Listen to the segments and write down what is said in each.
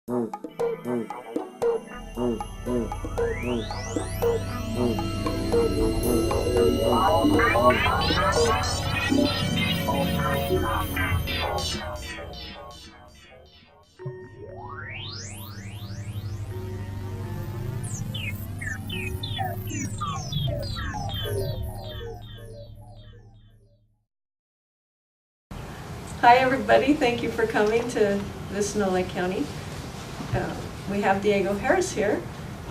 Hi everybody, thank you for coming to this Snow Lake County. We have Diego Harris here.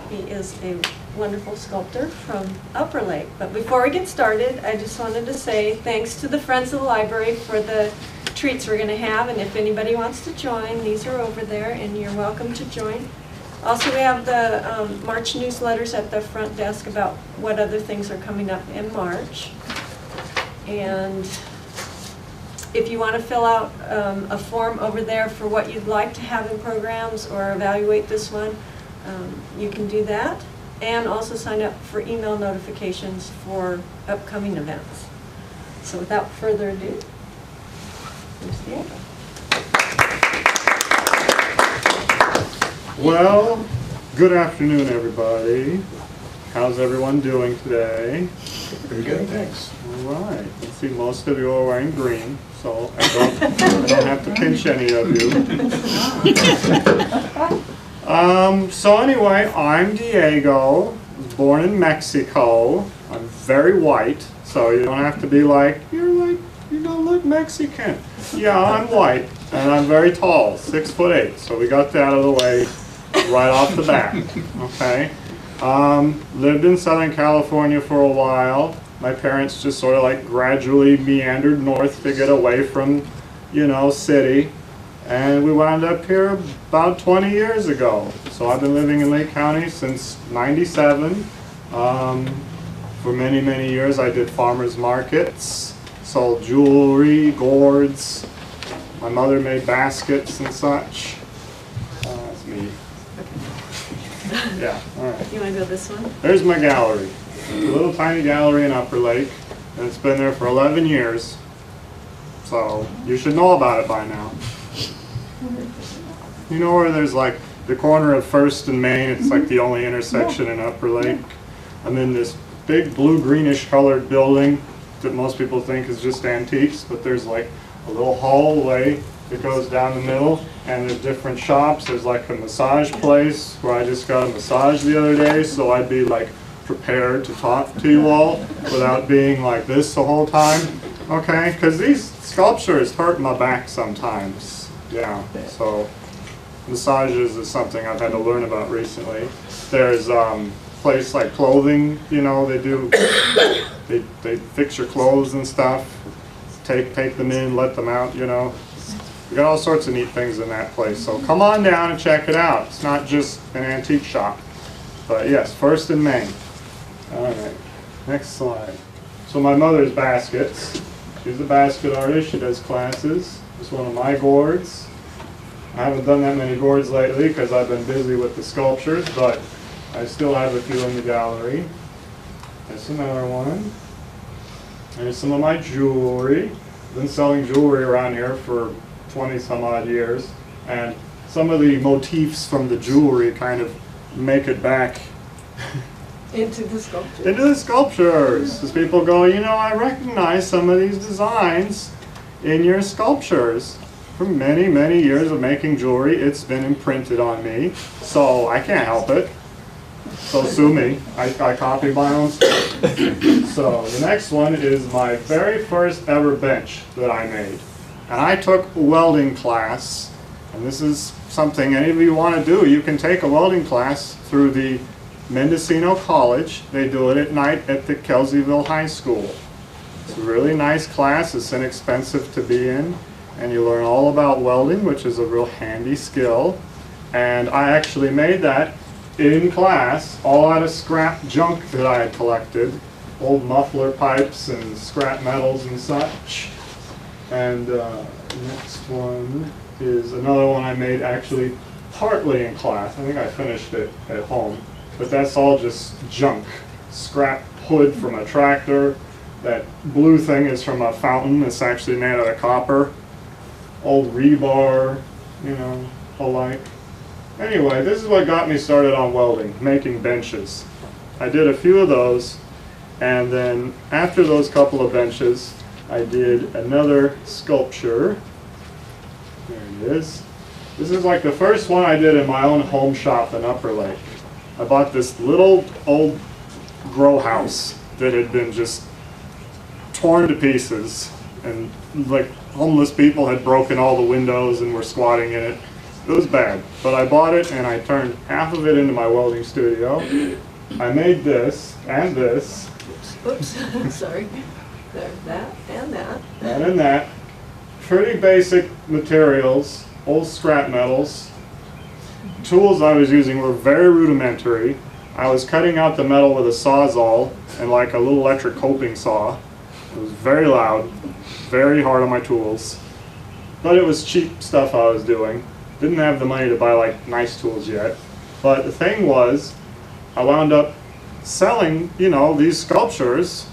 He is a wonderful sculptor from Upper Lake. But before we get started, I just wanted to say thanks to the Friends of the Library for the treats we're going to have, and if anybody wants to join, these are over there and you're welcome to join. Also, we have the March newsletters at the front desk about what other things are coming up in March. And if you want to fill out a form over there for what you'd like to have in programs or evaluate this one, you can do that. And also sign up for email notifications for upcoming events. So without further ado, here's Diego. Well, good afternoon everybody. How's everyone doing today? Pretty good, thanks. All right. Let's see, most of you are wearing green, so I don't have to pinch any of you. So anyway, I'm Diego. I was born in Mexico. I'm very white, so you don't have to be like, you don't look Mexican. Yeah, I'm white, and I'm very tall, 6'8", so we got that out of the way right off the bat, okay? Lived in Southern California for a while. My parents just sort of like gradually meandered north to get away from, city. And we wound up here about 20 years ago. So I've been living in Lake County since '97. For many, many years I did farmers markets, sold jewelry, gourds. My mother made baskets and such. That's me. Yeah, all right. You want to go this one? There's my gallery. It's a little tiny gallery in Upper Lake, and it's been there for 11 years. So you should know about it by now. You know where there's like the corner of 1st and Main, it's like the only intersection in Upper Lake. I'm in this big blue-greenish colored building that most people think is just antiques, but there's like a little hallway that goes down the middle, and there's different shops. There's like a massage place where I just got a massage the other day, so I'd be like prepared to talk to you all without being like this the whole time, okay? Because these sculptures hurt my back sometimes, yeah. So massages is something I've had to learn about recently. There's place like clothing, they do, they fix your clothes and stuff, take them in, let them out, We got all sorts of neat things in that place, so come on down and check it out. It's not just an antique shop, but yes, 1st and Main. All right, next slide. So my mother's baskets. She's a basket artist. She does classes. This is one of my gourds. I haven't done that many gourds lately because I've been busy with the sculptures, but I still have a few in the gallery. There's another one. There's some of my jewelry. I've been selling jewelry around here for 20 some odd years, and some of the motifs from the jewelry kind of make it back Into the sculpture. into the sculptures. Because people go, I recognize some of these designs in your sculptures. For many, many years of making jewelry, it's been imprinted on me, so I can't help it. So sue me. I copy my own stuff. So the next one is my very first ever bench that I made. And I took a welding class, and this is something any of you want to do. You can take a welding class through the Mendocino College. They do it at night at the Kelseyville High School. It's a really nice class. It's inexpensive to be in, and you learn all about welding, which is a real handy skill. And I actually made that in class, all out of scrap junk that I had collected, old muffler pipes and scrap metals and such. And the next one is another one I made actually partly in class. I think I finished it at home, but that's all just junk. Scrap hood from a tractor. That blue thing is from a fountain that's actually made out of copper. Old rebar, alike. Anyway, this is what got me started on welding, making benches. I did a few of those, and then after those couple of benches, I did another sculpture. There it is. This is like the first one I did in my own home shop in Upper Lake. I bought this little old grow house that had been just torn to pieces, and like homeless people had broken all the windows and were squatting in it. It was bad, but I bought it and I turned half of it into my welding studio. I made this and this. Oops, sorry. There's that and that. That and that. Pretty basic materials, old scrap metals. Tools I was using were very rudimentary. I was cutting out the metal with a Sawzall and like a little electric coping saw. It was very loud, very hard on my tools. But it was cheap stuff I was doing. Didn't have the money to buy like nice tools yet. But the thing was, I wound up selling, you know, these sculptures.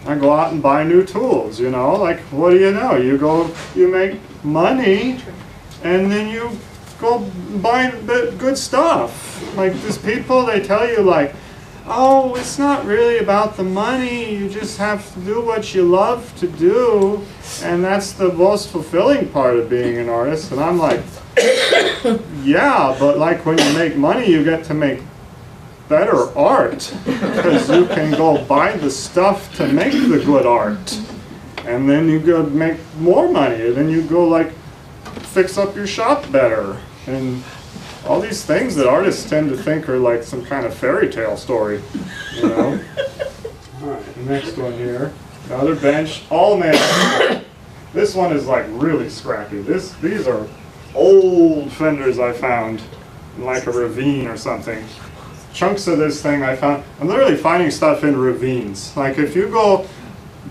I go out and buy new tools, you know, like what do you know? You go, you make money and then you go buy the good stuff. Like these people, they tell you like, oh, it's not really about the money, you just have to do what you love to do, and that's the most fulfilling part of being an artist. And I'm like, yeah, but like when you make money, you get to make better art, because you can go buy the stuff to make the good art, and then you go make more money, and then you go like fix up your shop better, and all these things that artists tend to think are like some kind of fairy tale story, you know. All right, the next one here, another bench, all made. This one is like really scrappy. These are old fenders I found in like a ravine or something. Chunks of this thing I found. I'm literally finding stuff in ravines. Like if you go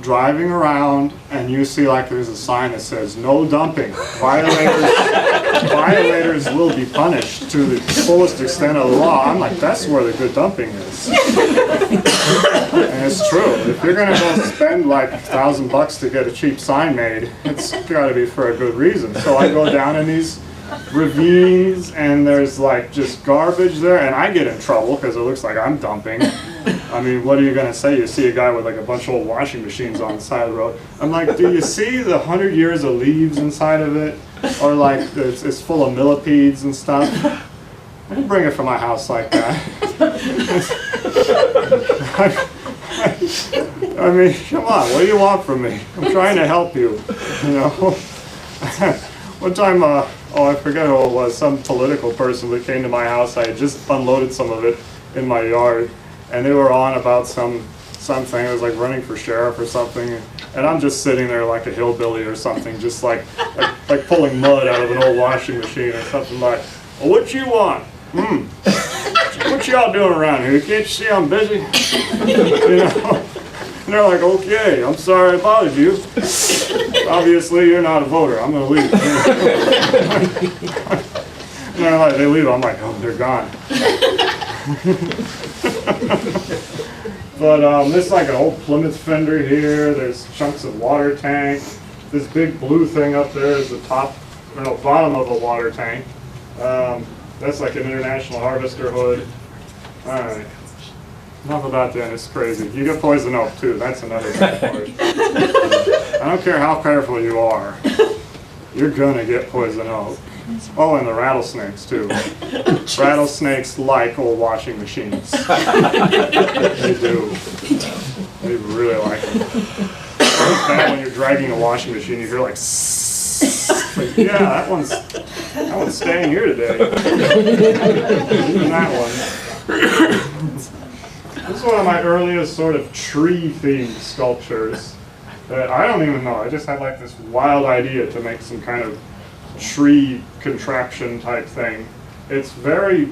driving around and you see like there's a sign that says no dumping, violators will be punished to the fullest extent of the law. I'm like, that's where the good dumping is. And it's true. If you're gonna go spend like $1,000 to get a cheap sign made, it's gotta be for a good reason. So I go down in these ravines and there's like just garbage there, and I get in trouble because it looks like I'm dumping. I mean, what are you going to say? You see a guy with like a bunch of old washing machines on the side of the road. I'm like, do you see the 100 years of leaves inside of it? Or like it's full of millipedes and stuff? I didn't bring it from my house like that. I mean, come on, what do you want from me? I'm trying to help you, you know? One time, oh, I forget who it was, some political person that came to my house. I had just unloaded some of it in my yard, and they were on about something. It was like running for sheriff or something, and I'm just sitting there like a hillbilly or something, just like pulling mud out of an old washing machine or something like, well, what you want? What y'all doing around here? Can't you see I'm busy? You know? And they're like, okay, I'm sorry I bothered you. Obviously, you're not a voter. I'm going to leave. And they're like, they leave. I'm like, oh, they're gone. But this is like an old Plymouth fender here. There's chunks of water tank. This big blue thing up there is the top, or no, bottom of a water tank. That's like an International Harvester hood. All right. Enough about that, it's crazy. You get poison oak too, that's another bad part. I don't care how careful you are, you're gonna get poison oak. Oh, and the rattlesnakes too. Rattlesnakes like old washing machines. They do. They really like them. It's bad when you're dragging a washing machine, you hear like like, yeah, that one's staying here today. Even that one. This is one of my earliest sort of tree-themed sculptures that I don't even know. I just had like this wild idea to make some kind of tree contraption type thing. It's very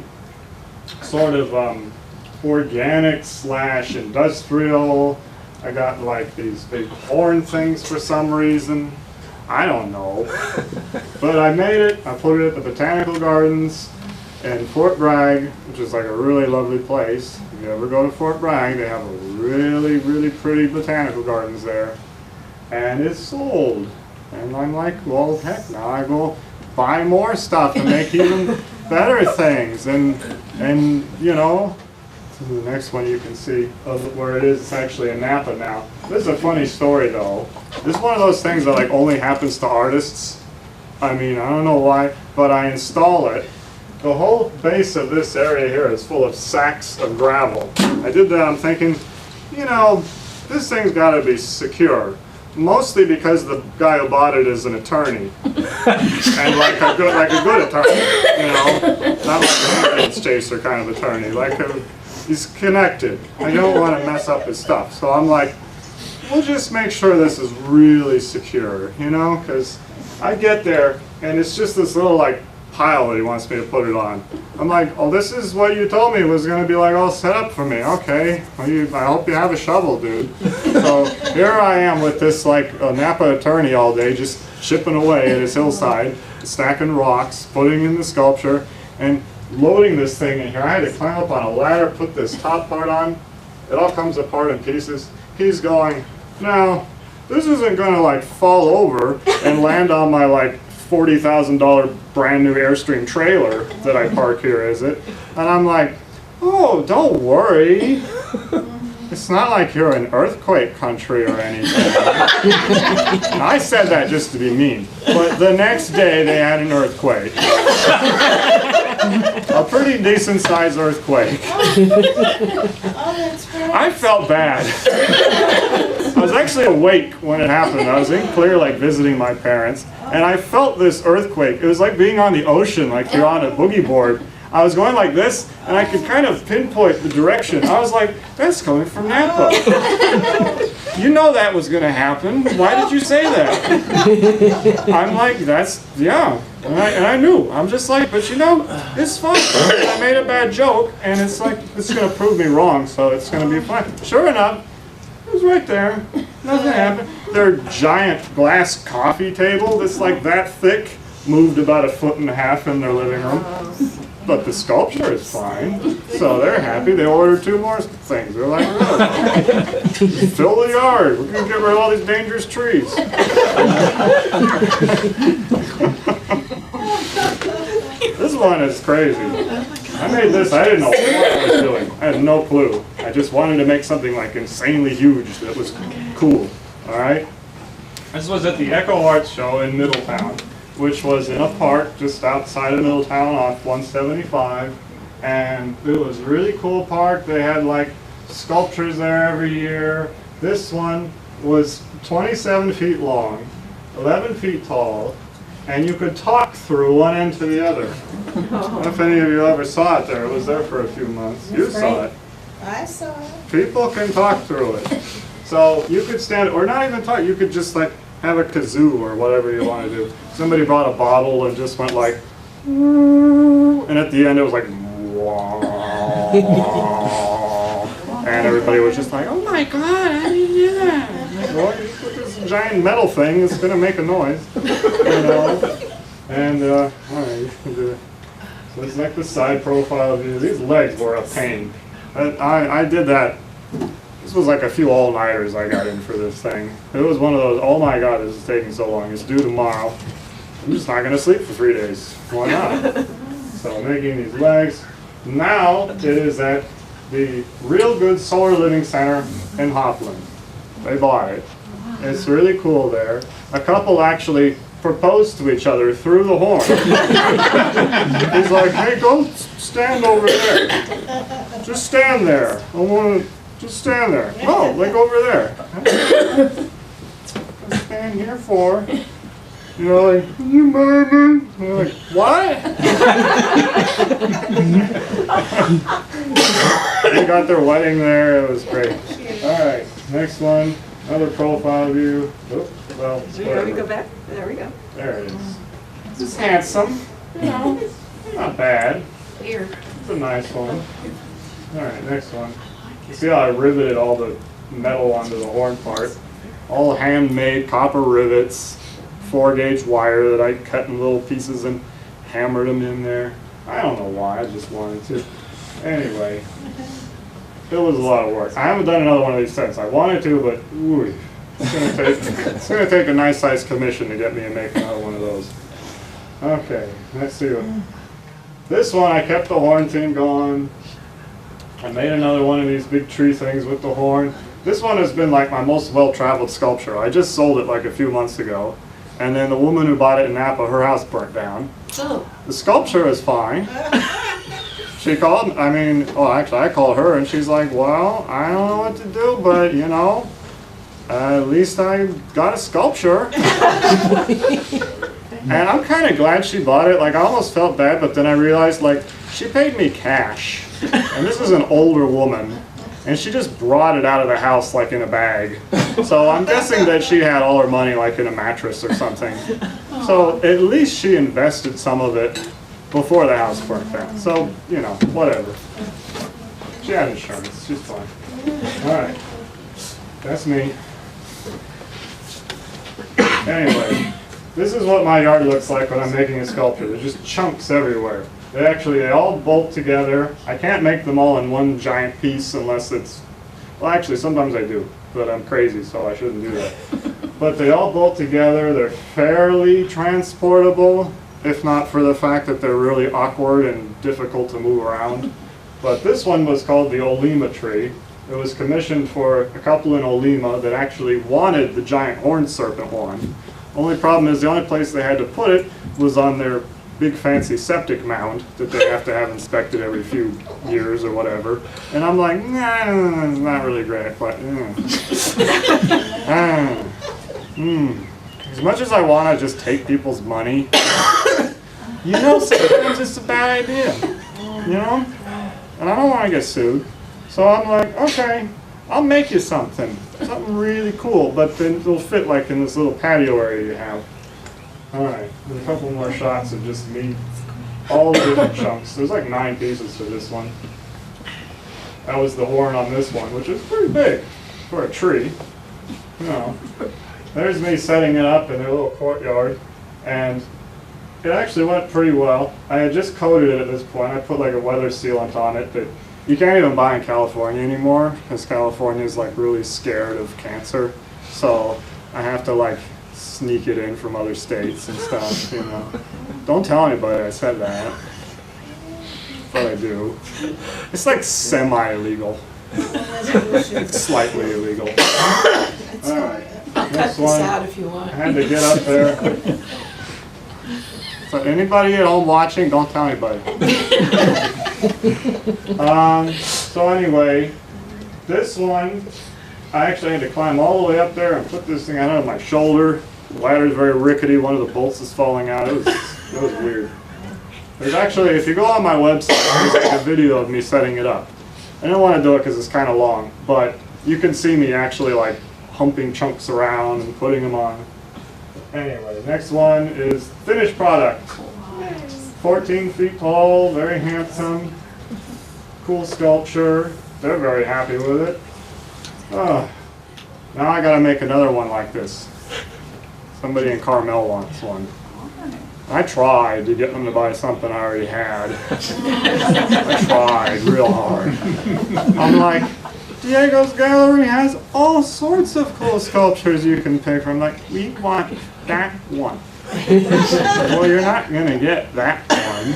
sort of organic / industrial. I got like these big horn things for some reason. I don't know. But I made it. I put it at the Botanical Gardens in Fort Bragg, which is like a really lovely place. If you ever go to Fort Bragg, they have a really, really pretty botanical gardens there. And it's sold. And I'm like, well, heck, now I go buy more stuff and make even better things, and you know, the next one you can see where it is. It's actually a Napa now. This is a funny story though. This is one of those things that like only happens to artists. I mean, I don't know why, but I install it. The whole base of this area here is full of sacks of gravel. I did that, I'm thinking, you know, this thing's got to be secure. Mostly because the guy who bought it is an attorney. And like a good attorney, you know, not like a evidence chaser kind of attorney. He's connected. I don't want to mess up his stuff. So I'm like, we'll just make sure this is really secure, you know, because I get there and it's just this little like pile that he wants me to put it on. I'm like, oh, this is what you told me was going to be like all set up for me. Okay, well, I hope you have a shovel, dude. So here I am with this like a Napa attorney all day, just chipping away at his hillside, stacking rocks, putting in the sculpture, and loading this thing in here. I had to climb up on a ladder, put this top part on. It all comes apart in pieces. He's going, no, this isn't going to like fall over and land on my like $40,000 brand new Airstream trailer that I park here, is it? And I'm like, oh, don't worry. It's not like you're in earthquake country or anything. I said that just to be mean. But the next day they had an earthquake. A pretty decent sized earthquake. I felt bad. I was actually awake when it happened. I was in Clear Lake visiting my parents, and I felt this earthquake. It was like being on the ocean, like you're on a boogie board. I was going like this, and I could kind of pinpoint the direction. I was like, that's coming from Napa. You know that was going to happen. Why did you say that? I'm like, yeah. And I knew. I'm just like, but you know, it's fine. I made a bad joke, and it's like, it's going to prove me wrong, so it's going to be fine. Sure enough, it was right there. Nothing happened. Their giant glass coffee table that's like that thick moved about 1.5 feet in their living room. But the sculpture is fine, so they're happy. They ordered 2 more things. They're like, really? Fill the yard. We're going to get rid of all these dangerous trees. This one is crazy. I made this. I didn't know what I was doing. I had no clue. I just wanted to make something like insanely huge that was cool. All right? This was at the Echo Arts Show in Middletown, which was in a park just outside of Middletown off 175, and it was a really cool park. They had like sculptures there every year. This one was 27 feet long, 11 feet tall, and you could talk through one end to the other. I don't know if any of you ever saw it there. It was there for a few months. You saw it. I saw it. People can talk through it. So you could stand, or not even talk, you could just like have a kazoo or whatever you want to do. Somebody brought a bottle and just went like, and at the end it was like, and everybody was just like, oh my god, how do you do that? Like, well, you put this giant metal thing, it's going to make a noise, you know? And, alright, you can do it. So it's like the side profile view. These legs were a pain. I did that. This was like a few all-nighters I got in for this thing. It was one of those, oh my god, this is taking so long. It's due tomorrow. I'm just not going to sleep for 3 days. Why not? So making these legs. Now it is at the Real Good Solar Living Center in Hopland. They bought it. It's really cool there. A couple actually proposed to each other through the horn. He's like, hey, go stand over there. Just stand there. I want to just stand there. Oh, like over there. Stand here for. You know, like, you married me? And you're like, what? They got their wedding there. It was great. All right, next one. Another profile view. Oh, well, Do you want to go back? There we go. there it is. This is handsome. You know, not bad. Here. It's a nice one. All right, next one. You see how I riveted all the metal onto the horn part? All handmade copper rivets. 4-gauge wire that I cut in little pieces and hammered them in there. I don't know why, I just wanted to. Anyway, it was a lot of work. I haven't done another one of these since. I wanted to, but ooh, it's gonna take a nice sized commission to get me to make another one of those. Okay, let's see. This one, I kept the horn thing going. I made another one of these big tree things with the horn. This one has been like my most well-traveled sculpture. I just sold it like a few months ago. And then the woman who bought it in Napa, her house burnt down. Oh. The sculpture is fine. She called, actually I called her and she's like, well, I don't know what to do, but you know, at least I got a sculpture. And I'm kind of glad she bought it. Like, I almost felt bad, but then I realized, like, she paid me cash. And this is an older woman. And she just brought it out of the house, like, in a bag. So I'm guessing that she had all her money, like, in a mattress or something. So at least she invested some of it before the house burnt down. So, you know, whatever. She had insurance. She's fine. All right. That's me. Anyway. This is what my yard looks like when I'm making a sculpture. There's just chunks everywhere. They all bolt together. I can't make them all in one giant piece unless it's, well actually sometimes I do, but I'm crazy so I shouldn't do that. But they all bolt together. They're fairly transportable, if not for the fact that they're really awkward and difficult to move around. But this one was called the Olima tree. It was commissioned for a couple in Olima that actually wanted the giant horned serpent one. Only problem is the only place they had to put it was on their big fancy septic mound that they have to have inspected every few years or whatever. And I'm like, nah, it's not really great, but as much as I want to just take people's money, you know, sometimes it's a bad idea, you know? And I don't want to get sued. So I'm like, okay, I'll make you something really cool, but then it'll fit like in this little patio area you have. All right, and a couple more shots of just me, all the different chunks. There's like 9 pieces for this one. That was the horn on this one, which is pretty big for a tree. You know, there's me setting it up in their little courtyard, and it actually went pretty well. I had just coated it at this point. I put like a weather sealant on it that you can't even buy in California anymore because California is like really scared of cancer. So I have to like sneak it in from other states and stuff, you know. Don't tell anybody I said that, but I do. It's like semi-illegal. It's slightly illegal. All right, next one. Out if you want. I had to get up there. So anybody at home watching, don't tell anybody. So anyway, this one, I actually had to climb all the way up there and put this thing out on my shoulder. The ladder is very rickety. One of the bolts is falling out. It was weird. There's actually, if you go on my website, there's like a video of me setting it up. I don't want to do it because it's kind of long, but you can see me actually like humping chunks around and putting them on. Anyway, next one is finished product. 14 feet tall, very handsome, cool sculpture. They're very happy with it. Oh, now I gotta make another one like this. Somebody in Carmel wants one. I tried to get them to buy something I already had. I tried real hard. I'm like, Diego's gallery has all sorts of cool sculptures you can pick from. Like, we want that one. Well, you're not going to get that one.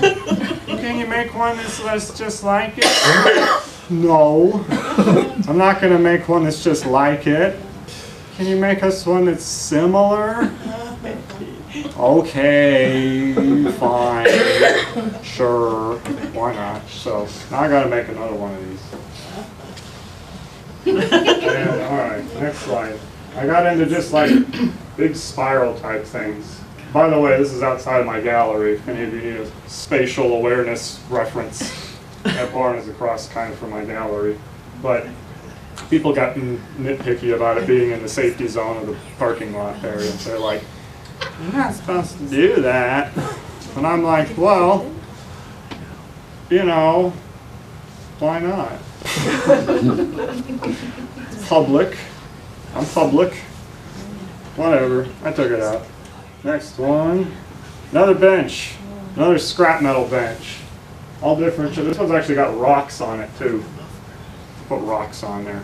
Can you make one that's just like it? No. I'm not going to make one that's just like it. Can you make us one that's similar? Okay, fine, sure, why not? So now I got to make another one of these. And all right, next slide. I got into just like big spiral type things. By the way, this is outside of my gallery. If any of you need a spatial awareness reference, that barn is across kind of from my gallery. But people got nitpicky about it being in the safety zone of the parking lot area. They're like, you're not supposed to do that. And I'm like, well, you know, why not? Public. I'm public. Whatever. I took it out. Next one. Another bench. Another scrap metal bench. All different. This one's actually got rocks on it too. Put rocks on there.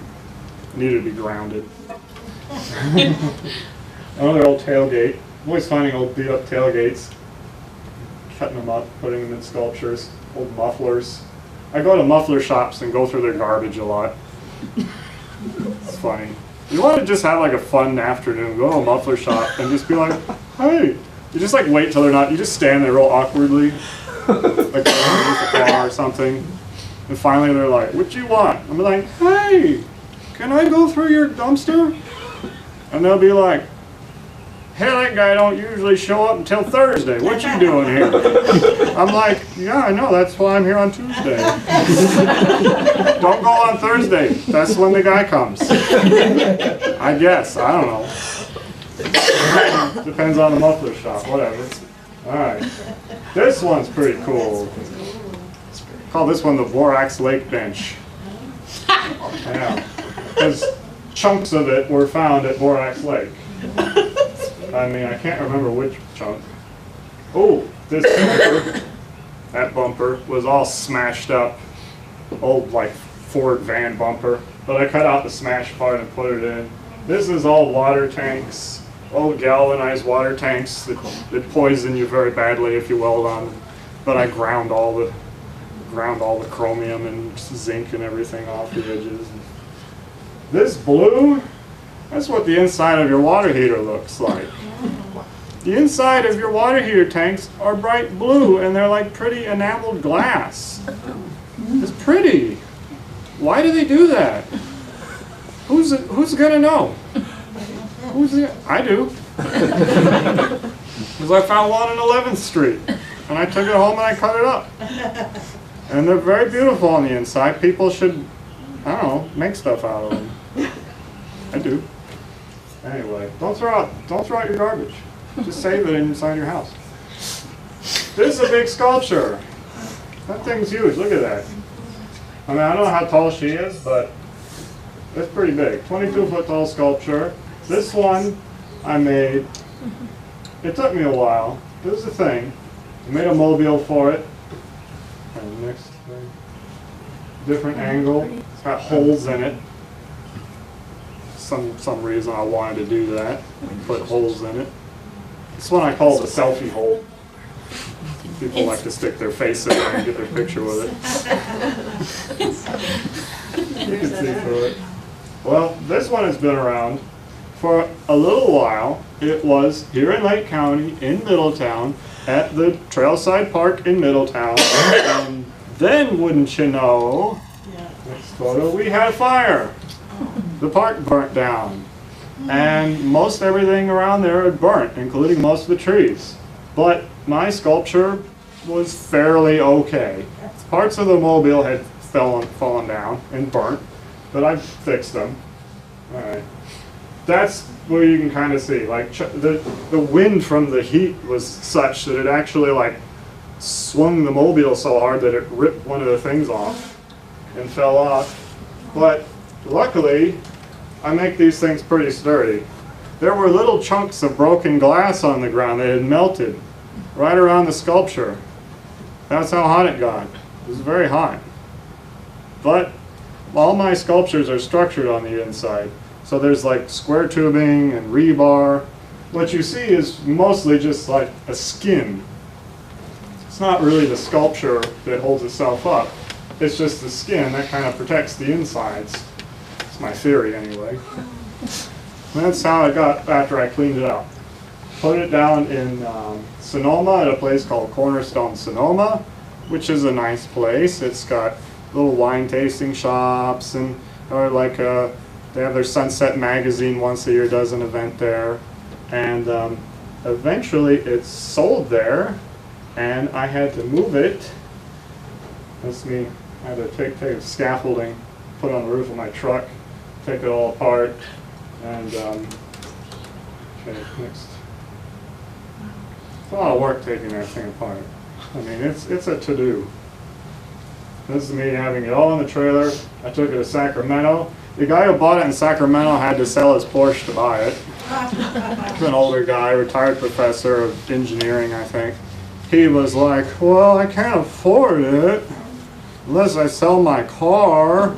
Needed to be grounded. Another old tailgate. I'm always finding old beat up tailgates. cutting them up, putting them in sculptures, old mufflers. I go to muffler shops and go through their garbage a lot. It's funny. You want to just have like a fun afternoon, go to a muffler shop and just be like, hey. You just like wait till they're not, you just stand there real awkwardly, like underneath a car or something. And finally they're like, what do you want? I'm like, hey, can I go through your dumpster? And they'll be like, hey, that guy don't usually show up until Thursday. What you doing here? I'm like, yeah, I know, that's why I'm here on Tuesday. Don't go on Thursday. That's when the guy comes. I guess, I don't know. Depends on the muffler shop, whatever. Alright. This one's pretty cool. Call this one the Borax Lake Bench. Yeah. Because chunks of it were found at Borax Lake. I mean, I can't remember which chunk. Oh, this bumper, that bumper was all smashed up. Old, like, Ford van bumper. But I cut out the smashed part and put it in. This is all water tanks. Old galvanized water tanks that poison you very badly if you weld on them. But I ground all the chromium and zinc and everything off the edges. This blue, that's what the inside of your water heater looks like. The inside of your water heater tanks are bright blue and they're like pretty enameled glass. It's pretty. Why do they do that? Who's gonna know? I do. Because I found one on 11th Street and I took it home and I cut it up. And they're very beautiful on the inside. People should, I don't know, make stuff out of them. I do. Anyway, don't throw out your garbage. Just save it inside your house. This is a big sculpture. That thing's huge. Look at that. I mean, I don't know how tall she is, but it's pretty big. 22-foot tall sculpture. This one I made. It took me a while. This is the thing. I made a mobile for it. And next thing. Different angle. It's got holes in it. Some reason I wanted to do that. Put holes in it. This one I call the selfie hole. People like to stick their face in there and get their picture with it. You can see through it. Well, this one has been around for a little while. It was here in Lake County, in Middletown, at the Trailside Park in Middletown. And then, wouldn't you know, next photo, we had a fire. The park burnt down. And most everything around there had burnt, including most of the trees. But my sculpture was fairly okay. Parts of the mobile had fallen down and burnt, but I fixed them. All right. That's where you can kind of see, like the wind from the heat was such that it actually like swung the mobile so hard that it ripped one of the things off and fell off. But luckily, I make these things pretty sturdy. There were little chunks of broken glass on the ground that had melted right around the sculpture. That's how hot it got. It was very hot. But all my sculptures are structured on the inside. So there's like square tubing and rebar. What you see is mostly just like a skin. It's not really the sculpture that holds itself up. It's just the skin that kind of protects the insides. It's my theory anyway. And that's how it got after I cleaned it out. Put it down in Sonoma at a place called Cornerstone Sonoma, which is a nice place. It's got little wine tasting shops and they have their Sunset magazine once a year does an event there. And eventually it's sold there and I had to move it. That's me. I had to take scaffolding, put it on the roof of my truck, take it all apart, and okay, next. It's a lot of work taking that thing apart. I mean, it's a to-do. This is me having it all in the trailer. I took it to Sacramento. The guy who bought it in Sacramento had to sell his Porsche to buy it. He's an older guy, retired professor of engineering, I think. He was like, well, I can't afford it unless I sell my car.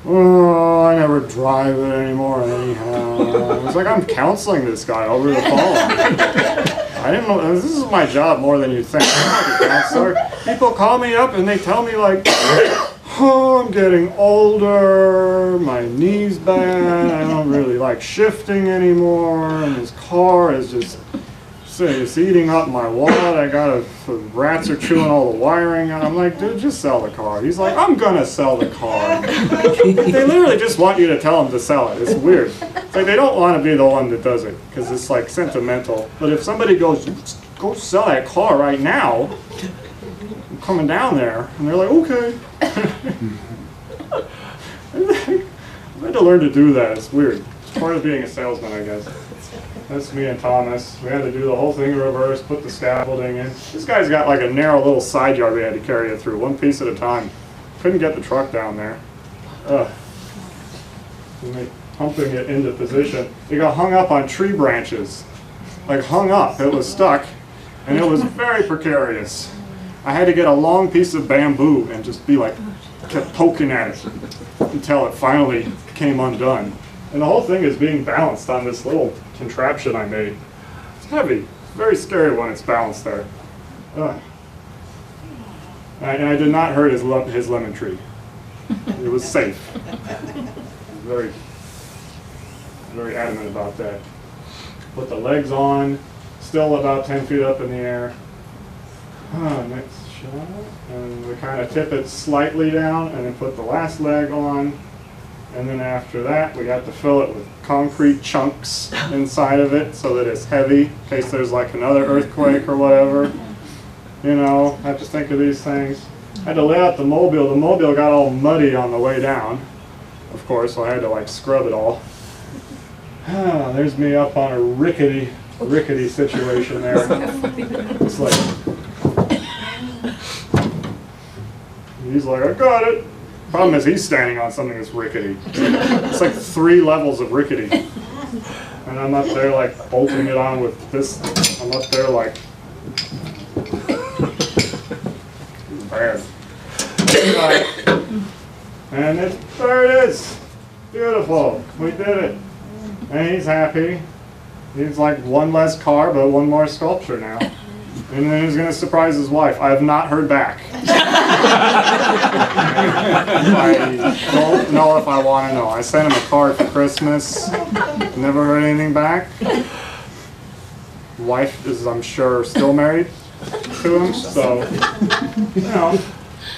Oh, I never drive it anymore anyhow. It's like I'm counseling this guy over the phone. I didn't know, this is my job more than you think. I'm not a counselor. People call me up and they tell me like, oh, I'm getting older, my knee's bad, I don't really like shifting anymore, and this car is just, it's eating up my wallet, the rats are chewing all the wiring out. I'm like, dude, just sell the car. He's like, I'm gonna sell the car. They literally just want you to tell them to sell it. It's weird. It's like they don't want to be the one that does it, because it's like sentimental. But if somebody goes, go sell that car right now, I'm coming down there, and they're like, okay. I had to learn to do that. It's weird. It's part of being a salesman, I guess. That's me and Thomas. We had to do the whole thing in reverse, put the scaffolding in. This guy's got like a narrow little side yard we had to carry it through, one piece at a time. Couldn't get the truck down there. Pumping it into position. It got hung up on tree branches. Like hung up. It was stuck. And it was very precarious. I had to get a long piece of bamboo and just be like, kept poking at it until it finally came undone. And the whole thing is being balanced on this little contraption I made. It's heavy. Very scary when it's balanced there. And I did not hurt his lemon tree. It was safe. Very, very adamant about that. Put the legs on, still about 10 feet up in the air. Next shot. And we kind of tip it slightly down and then put the last leg on. And then after that, we got to fill it with concrete chunks inside of it so that it's heavy in case there's like another earthquake or whatever. You know, I have to think of these things. I had to lay out the mobile. The mobile got all muddy on the way down, of course, so I had to like scrub it all. There's me up on a rickety situation there. It's like, he's like, I got it. Problem is he's standing on something that's rickety. It's like 3 levels of rickety. And I'm up there like bolting it on with this. I'm up there like, bad. And there it is. Beautiful. We did it. And he's happy. He's like one less car, but one more sculpture now. And then he's going to surprise his wife. I have not heard back. I don't know if I want to know. I sent him a card for Christmas. Never heard anything back. Wife is, I'm sure, still married to him. So, you know,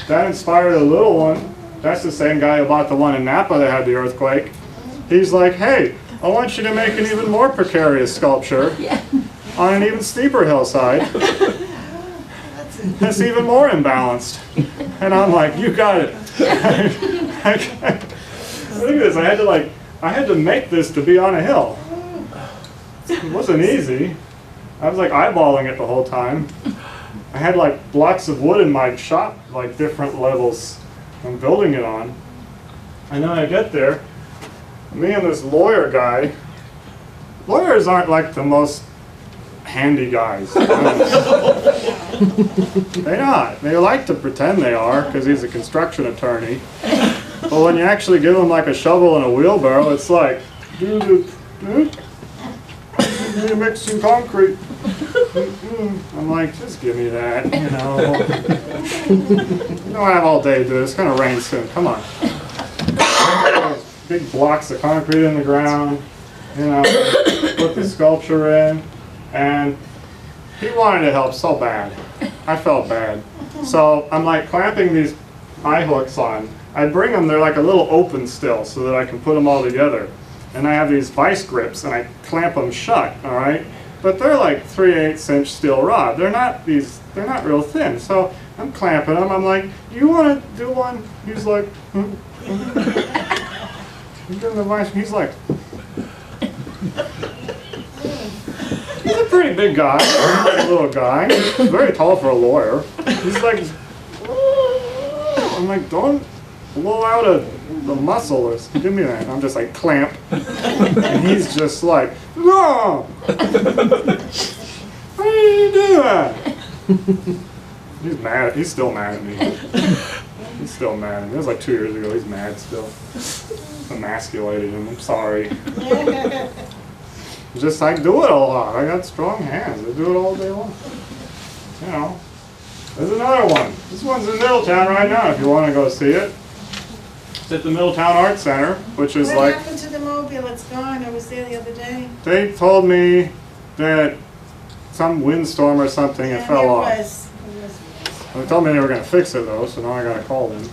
that inspired a little one. That's the same guy who bought the one in Napa that had the earthquake. He's like, hey, I want you to make an even more precarious sculpture on an even steeper hillside. That's even more imbalanced. And I'm like, you got it. Look at this. I had to make this to be on a hill. It wasn't easy. I was like eyeballing it the whole time. I had like blocks of wood in my shop, like different levels I'm building it on. And then I get there, me and this lawyer guy. Lawyers aren't like the most handy guys. They're not. They like to pretend they are because he's a construction attorney. But when you actually give him like a shovel and a wheelbarrow, it's like, dude, you're mixing concrete. I'm like, just give me that, you know. You don't have all day to do this. It's going to rain soon. Come on. Big blocks of concrete in the ground, you know, put the sculpture in. And he wanted to help so bad. I felt bad. So I'm like clamping these eye hooks on. I bring them, they're like a little open still so that I can put them all together. And I have these vice grips and I clamp them shut, all right? But they're like 3/8 inch steel rod. They're not real thin. So I'm clamping them. I'm like, do you want to do one? He's like, He's doing the vice. He's like, he's a pretty big guy, a little guy. He's very tall for a lawyer. He's like, I'm like, don't blow out the muscle or give me that. And I'm just like, clamp. And he's just like, no! Why do you do that? He's mad. He's still mad at me. He's still mad. It was like 2 years ago. He's mad still. Emasculated him. I'm sorry. Just like do it a lot. I got strong hands. I do it all day long. You know. There's another one. This one's in Middletown right now if you want to go see it. It's at the Middletown Art Center, which is What like... happened to the mobile? It's gone. I was there the other day. They told me that some windstorm or something, it fell off. It was. They told me they were going to fix it though, so now I got to call them.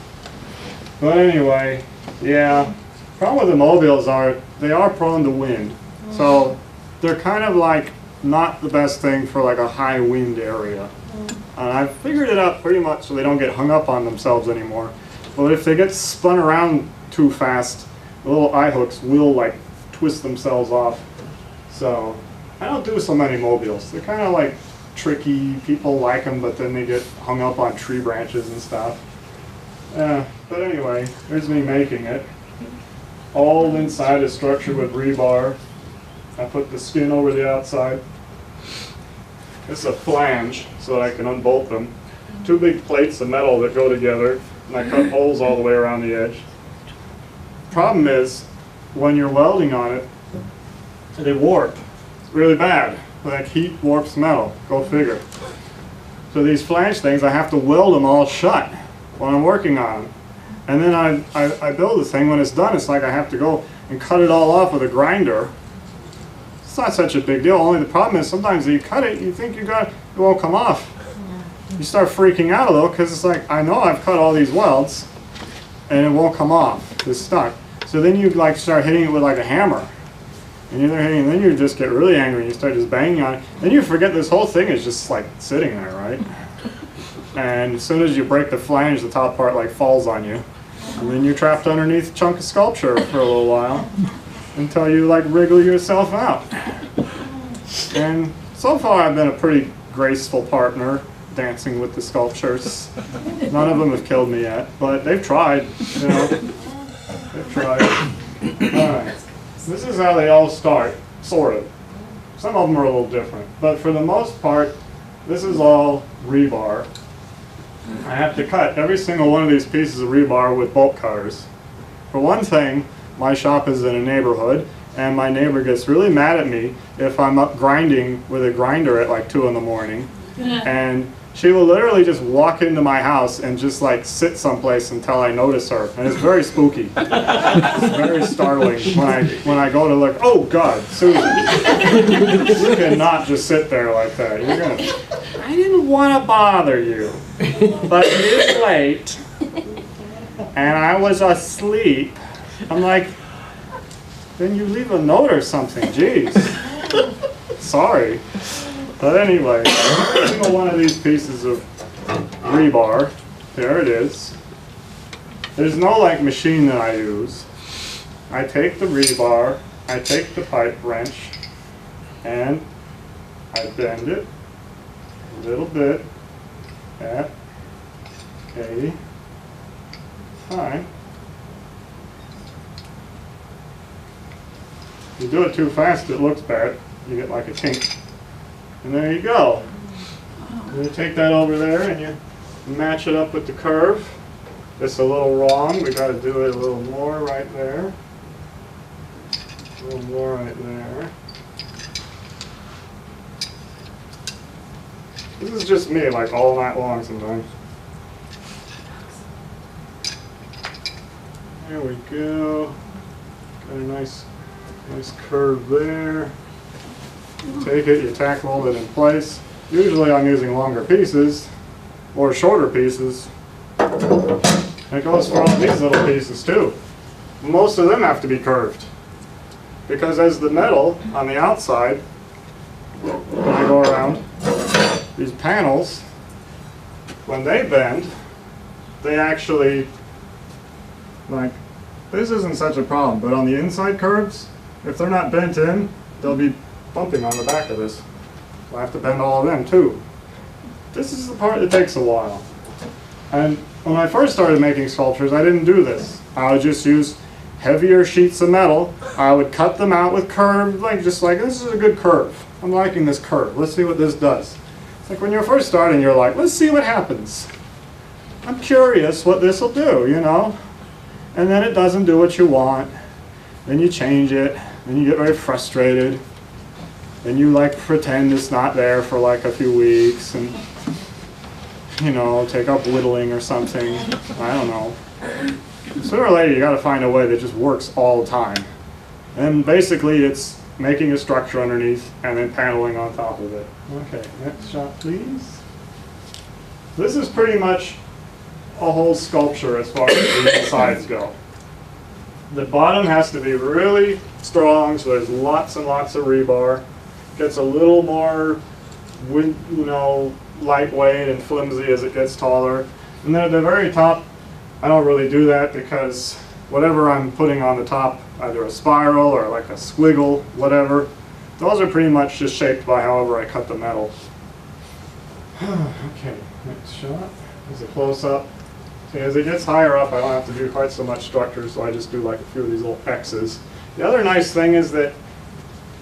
But anyway, yeah. Problem with the mobiles are they are prone to wind. So they're kind of like not the best thing for like a high wind area. And I've figured it out pretty much so they don't get hung up on themselves anymore. But if they get spun around too fast, the little eye hooks will like twist themselves off. So I don't do so many mobiles. They're kind of like tricky. People like them, but then they get hung up on tree branches and stuff. But anyway, here's me making it. All inside is structured with rebar. I put the skin over the outside. It's a flange so that I can unbolt them. 2 big plates of metal that go together, and I cut holes all the way around the edge. Problem is, when you're welding on it, they warp. It's really bad. Like heat warps metal. Go figure. So these flange things, I have to weld them all shut when I'm working on them. And then I build this thing. When it's done, it's like I have to go and cut it all off with a grinder. It's not such a big deal. Only the problem is sometimes you cut it, you think it won't come off. You start freaking out a little because it's like, I know I've cut all these welds and it won't come off. It's stuck. So then you like start hitting it with like a hammer. And then you just get really angry and you start just banging on it. Then you forget this whole thing is just like sitting there, right? And as soon as you break the flange, the top part like falls on you. And then you're trapped underneath a chunk of sculpture for a little while until you like wriggle yourself out. And so far I've been a pretty graceful partner dancing with the sculptures. None of them have killed me yet, but they've tried, you know. They've tried. Alright. This is how they all start, sort of. Some of them are a little different, but for the most part, this is all rebar. I have to cut every single one of these pieces of rebar with bolt cutters. For one thing, my shop is in a neighborhood, and my neighbor gets really mad at me if I'm up grinding with a grinder at like 2 in the morning. And she will literally just walk into my house and just like sit someplace until I notice her. And it's very spooky. It's very startling when I go to look, oh God, Susan, you cannot just sit there like that. You're gonna, I didn't want to bother you, but it is late and I was asleep. I'm like, then you leave a note or something, jeez. Sorry. But anyway, every single one of these pieces of rebar, there it is. There's no like machine that I use. I take the rebar, I take the pipe wrench, and I bend it a little bit at a time. If you do it too fast, it looks bad. You get like a kink. And there you go. You take that over there and you match it up with the curve. It's a little wrong. We got to do it a little more right there. A little more right there. This is just me, like all night long sometimes. There we go. Got a nice curve there. You take it, you tack mold it in place. Usually I'm using longer pieces or shorter pieces. And it goes for all these little pieces too. Most of them have to be curved. Because as the metal on the outside, when I go around, these panels, when they bend, they actually, like, this isn't such a problem, but on the inside curves, if they're not bent in, they'll be bumping on the back of this. So I have to bend all of them too. This is the part that takes a while. And when I first started making sculptures, I didn't do this. I would just use heavier sheets of metal. I would cut them out with curves, like just like, this is a good curve. I'm liking this curve. Let's see what this does. It's like when you're first starting, you're like, let's see what happens. I'm curious what this will do, you know? And then it doesn't do what you want. Then you change it. Then you get very frustrated. and you like pretend it's not there for like a few weeks, and you know, take up whittling or something. I don't know. Sooner or later, you got to find a way that just works all the time. And basically, it's making a structure underneath and then paneling on top of it. Okay, next shot, please. This is pretty much a whole sculpture as far as the sides go. The bottom has to be really strong, so there's lots and lots of rebar. Gets a little more, you know, lightweight and flimsy as it gets taller. And then at the very top, I don't really do that because whatever I'm putting on the top, either a spiral or like a squiggle, whatever, those are pretty much just shaped by however I cut the metal. Okay, next shot is a close-up. See, as it gets higher up, I don't have to do quite so much structure, so I just do like a few of these little X's. The other nice thing is that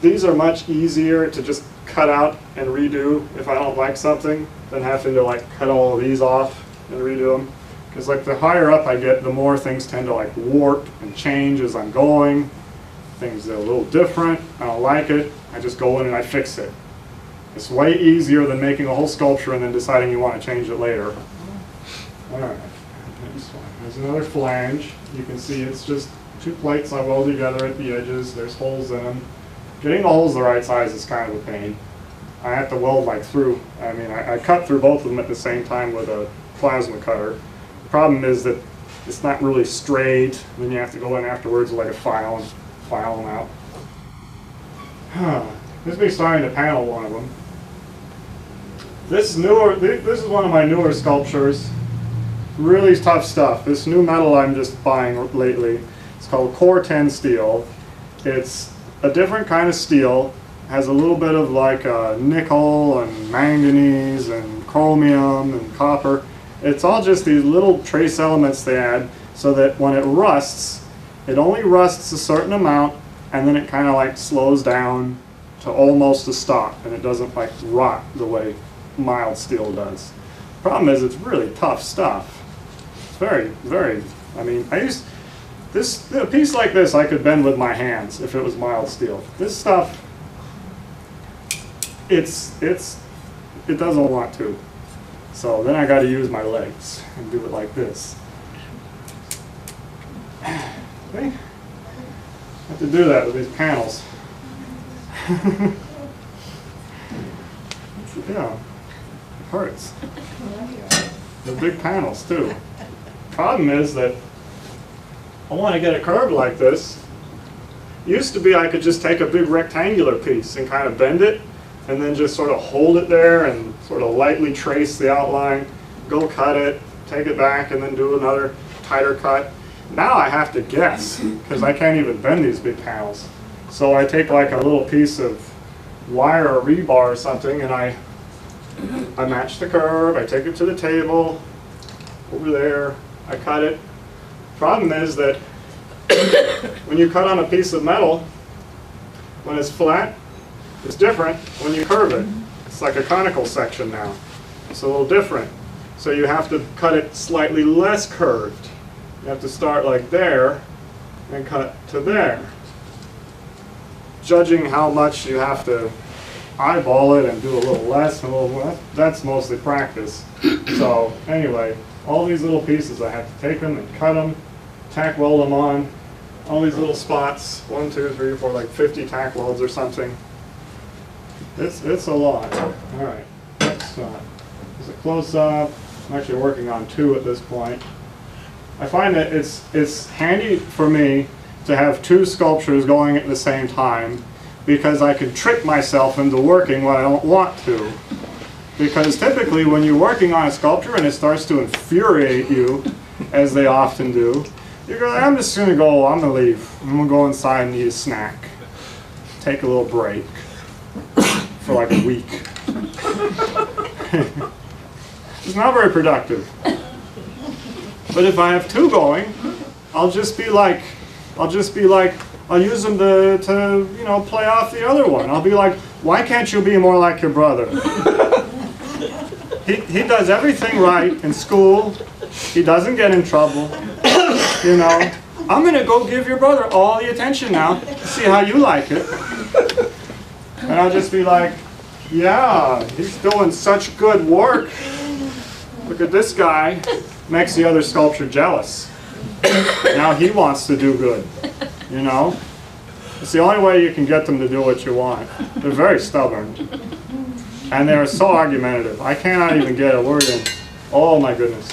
these are much easier to just cut out and redo if I don't like something than having to like cut all of these off and redo them. Because like the higher up I get, the more things tend to like warp and change as I'm going. Things are a little different, I don't like it, I just go in and I fix it. It's way easier than making a whole sculpture and then deciding you want to change it later. Alright, next one. There's another flange. You can see it's just two plates I weld together at the edges. There's holes in them. Getting the holes the right size is kind of a pain. I have to weld like through. I mean, I cut through both of them at the same time with a plasma cutter. The problem is that it's not really straight. Then you have to go in afterwards with like a file and file them out. This will be starting to panel one of them. This is one of my newer sculptures. Really tough stuff. This new metal I'm just buying lately. It's called Core 10 steel. It's a different kind of steel. Has a little bit of like nickel and manganese and chromium and copper. It's all just these little trace elements they add so that when it rusts, it only rusts a certain amount and then it kind of like slows down to almost a stop and it doesn't like rot the way mild steel does. Problem is it's really tough stuff. It's very, very, I mean, a piece like this I could bend with my hands if it was mild steel. This stuff, it doesn't want to. So then I got to use my legs and do it like this. Okay. I have to do that with these panels. Yeah, it hurts. They're big panels too. Problem is that I want to get it curved like this. Used to be I could just take a big rectangular piece and kind of bend it and then just sort of hold it there and sort of lightly trace the outline, go cut it, take it back and then do another tighter cut. Now I have to guess because I can't even bend these big panels. So I take like a little piece of wire or rebar or something and I match the curve, I take it to the table, over there, I cut it. Problem is that when you cut on a piece of metal, when it's flat, it's different when you curve it. It's like a conical section now. It's a little different. So you have to cut it slightly less curved. You have to start like there and cut to there. Judging how much you have to eyeball it and do a little less and a little more, that's mostly practice. So anyway, all these little pieces I have to take them and cut them, tack weld them on, all these little spots, 1, 2, 3, 4, like 50 tack welds or something. It's a lot. All right, next shot. There's a close-up. I'm actually working on 2 at this point. I find that it's handy for me to have 2 sculptures going at the same time because I can trick myself into working when I don't want to. Because typically when you're working on a sculpture and it starts to infuriate you, as they often do, you go, I'm just going to go, I'm going to leave. I'm going to go inside and eat a snack. Take a little break for like a week. It's not very productive. But if I have 2 going, I'll use them to you know, play off the other one. I'll be like, why can't you be more like your brother? He does everything right in school. He doesn't get in trouble. You know, I'm going to go give your brother all the attention now to see how you like it. And And I'll just be like, yeah, he's doing such good work. Look at this guy. Makes the other sculptor jealous. Now he wants to do good, you know? It's the only way you can get them to do what you want. They're very stubborn. And they're so argumentative. I cannot even get a word in. Oh my goodness.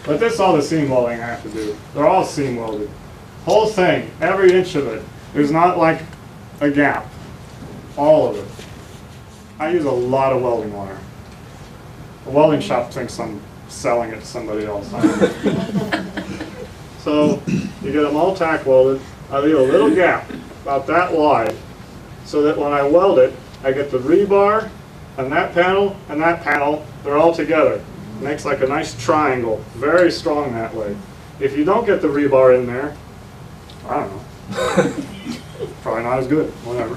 But this is all the seam welding I have to do. They're all seam welded. Whole thing, every inch of it. There's not like a gap. All of it. I use a lot of welding wire. The welding shop thinks I'm selling it to somebody else. So you get them all tack welded. I leave a little gap about that wide so that when I weld it, I get the rebar and that panel, they're all together. It makes like a nice triangle, very strong that way. If you don't get the rebar in there, I don't know. Probably not as good, whatever.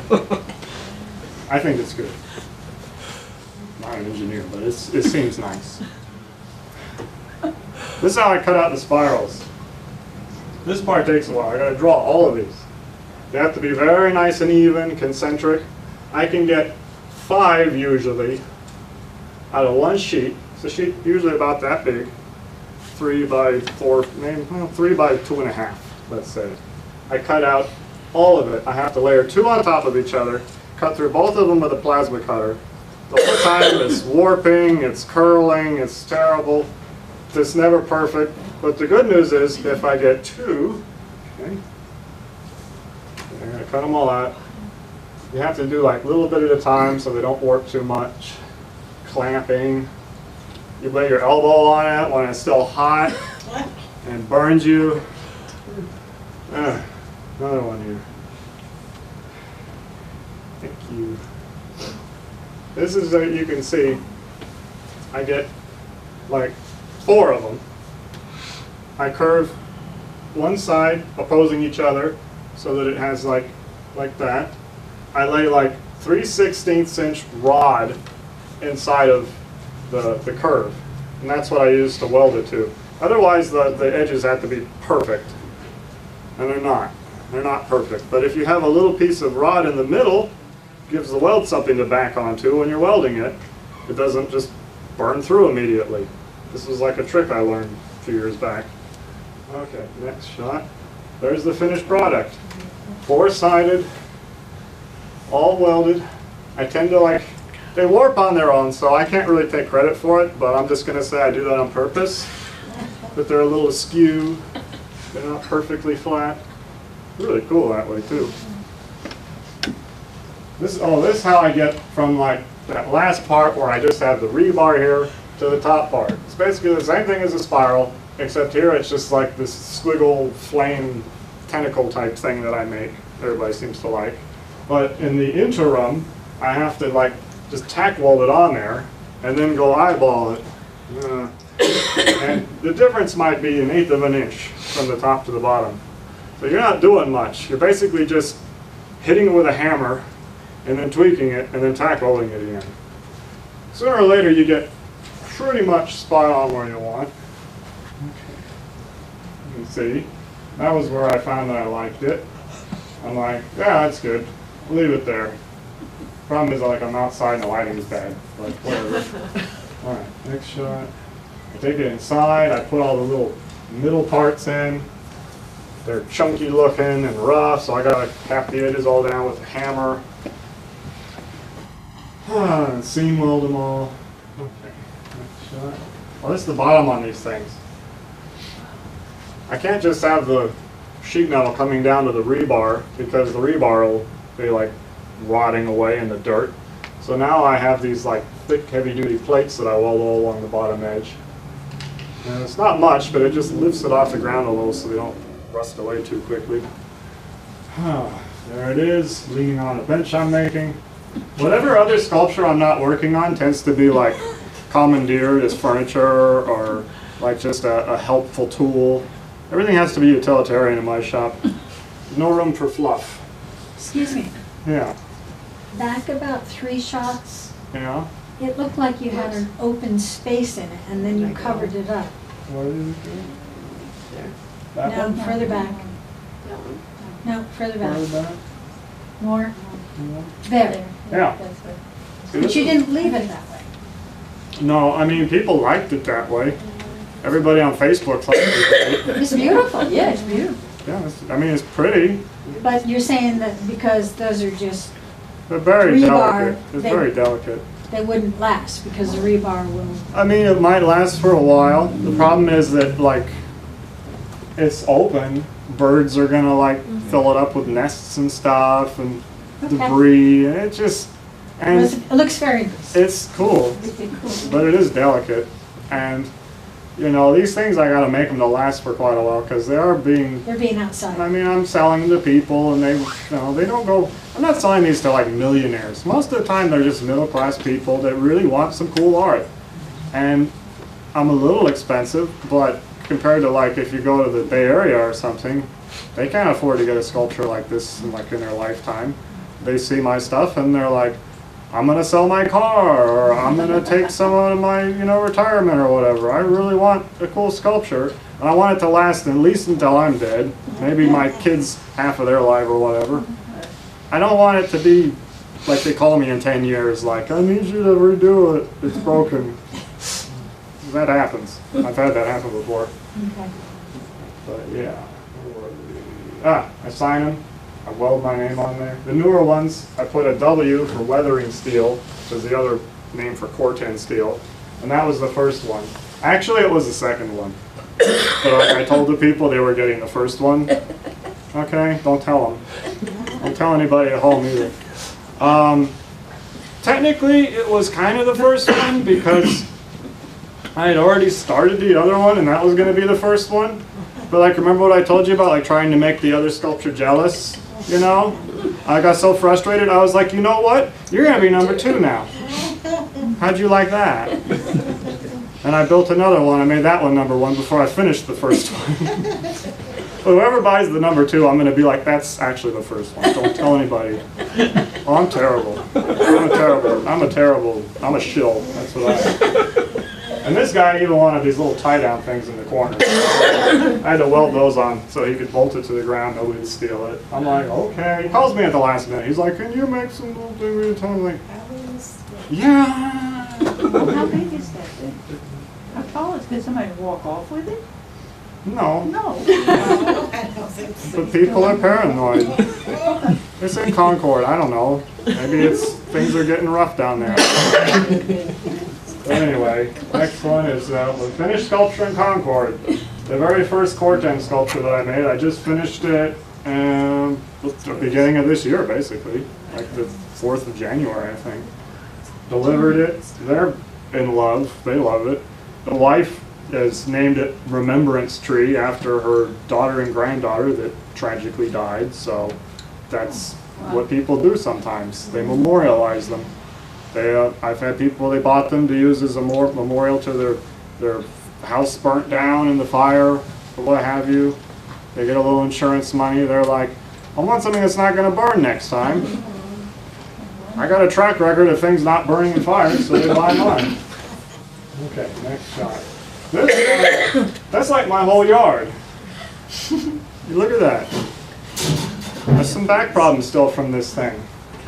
I think it's good. Not an engineer, but it seems nice. This is how I cut out the spirals. This part takes a while. I gotta draw all of these. They have to be very nice and even, concentric. I can get 5 usually out of one sheet. It's a sheet usually about that big. 3 by 4, maybe, well, 3 by 2.5, let's say. I cut out all of it. I have to layer 2 on top of each other, cut through both of them with a plasma cutter. The whole time it's warping, it's curling, it's terrible. It's never perfect. But the good news is if I get 2, okay, I'm going to cut them all out. You have to do like a little bit at a time so they don't warp too much. Clamping. You lay your elbow on it when it's still hot and burns you. Another one here. Thank you. This is that you can see. I get like 4 of them. I curve one side opposing each other so that it has like that. I lay like 3/16 inch rod inside of the curve, and that's what I use to weld it to. Otherwise the edges have to be perfect, and they're not. They're not perfect. But if you have a little piece of rod in the middle, it gives the weld something to back onto when you're welding it. It doesn't just burn through immediately. This was like a trick I learned a few years back. Okay, next shot. There's the finished product. 4-sided, all welded. I tend to they warp on their own, so I can't really take credit for it, but I'm just going to say I do that on purpose. But they're a little askew. They're not perfectly flat. Really cool that way too. This is how I get from like that last part where I just have the rebar here to the top part. It's basically the same thing as a spiral, except here it's just like this squiggle flame tentacle type thing that I make. Everybody seems to like. But in the interim, I have to like just tack weld it on there and then go eyeball it. And the difference might be 1/8 of an inch from the top to the bottom. So you're not doing much. You're basically just hitting it with a hammer and then tweaking it and then tack welding it again. Sooner or later you get pretty much spot on where you want. Okay. You can see, that was where I found that I liked it. I'm like, yeah, that's good. Leave it there. Problem is, like, I'm outside and the lighting is bad, but whatever. All right, next shot. I take it inside. I put all the little middle parts in. They're chunky looking and rough, so I gotta cap the edges all down with a hammer. And seam weld them all. Okay, next shot. Well, this is the bottom on these things. I can't just have the sheet metal coming down to the rebar because the rebar will be like rotting away in the dirt. So now I have these like thick heavy duty plates that I weld all along the bottom edge. And it's not much, but it just lifts it off the ground a little so they don't rust away too quickly. There it is, leaning on a bench I'm making. Whatever other sculpture I'm not working on tends to be like commandeered as furniture or like just a helpful tool. Everything has to be utilitarian in my shop. No room for fluff. Excuse me. Yeah. Back about 3 shots, Yeah. it looked like you had an open space in it, and then you covered it up. What is it? There. That No, one? further back. That one. No, further back. Further back? More. Yeah. There. Yeah. But you didn't leave it that way. No, I mean, people liked it that way. Everybody on Facebook liked it. It's beautiful, yeah, it's beautiful. Yeah, I mean, it's pretty. But you're saying that because those are just, They're very Rebar, delicate. It's they- very delicate. they wouldn't last because the rebar will, I mean, it might last for a while. The problem is that, like, it's open. Birds are gonna, like, fill it up with nests and stuff and Okay. debris. And it just, and it looks very nice. it's cool, Really cool. but it is delicate. And, you know, these things I gotta make them to last for quite a while because they are being, They're being I outside. mean, I'm selling them to people and they, you know, they don't go, I'm not selling these to like millionaires. Most of the time they're just middle class people that really want some cool art. And I'm a little expensive, but compared to like if you go to the Bay Area or something, they can't afford to get a sculpture like this in their lifetime. They see my stuff and they're like, I'm gonna sell my car, or I'm gonna take some of my, you know, retirement or whatever. I really want a cool sculpture, and I want it to last at least until I'm dead. Maybe my kids half of their life or whatever. I don't want it to be like they call me in 10 years, like, I need you to redo it, it's broken. That happens. I've had that happen before. Okay. But yeah. I sign them. I weld my name on there. The newer ones, I put a W for weathering steel, which is the other name for Corten steel. And that was the first one. Actually, it was the second one. But I told the people they were getting the first one. Okay, don't tell them. Don't tell anybody at home either. Technically, it was kind of the first one because I had already started the other one and that was going to be the first one. But like, remember what I told you about, like trying to make the other sculpture jealous, you know? I got so frustrated, I was like, you know what? You're going to be number 2 now. How'd you like that? And I built another one. I made that one number 1 before I finished the first one. Whoever buys the number 2, I'm going to be like, that's actually the first one. Don't tell anybody. Oh, I'm terrible. I'm a shill. That's what I am. And this guy even wanted these little tie-down things in the corner. I had to weld those on so he could bolt it to the ground, nobody would steal it. I'm like, okay. He calls me at the last minute. He's like, can you make some little thing at a time? I'm like, yeah. How big is that thing? How tall is it? Could somebody walk off with it? No. No. I don't think so. But people are paranoid. It's in Concord. I don't know. Maybe things are getting rough down there. But anyway, next one is the finished sculpture in Concord. The very first Corten sculpture that I made, I just finished it at the beginning of this year, basically. Like the 4th of January, I think. Delivered it. They're in love. They love it. The wife has named it Remembrance Tree after her daughter and granddaughter that tragically died. So that's what people do sometimes. They memorialize them. I've had people, they bought them to use as a memorial to their house burnt down in the fire, or what have you. They get a little insurance money. They're like, I want something that's not going to burn next time. I got a track record of things not burning in fire, so they buy mine. Okay, next shot. That's like my whole yard. Look at that. There's some back problems still from this thing.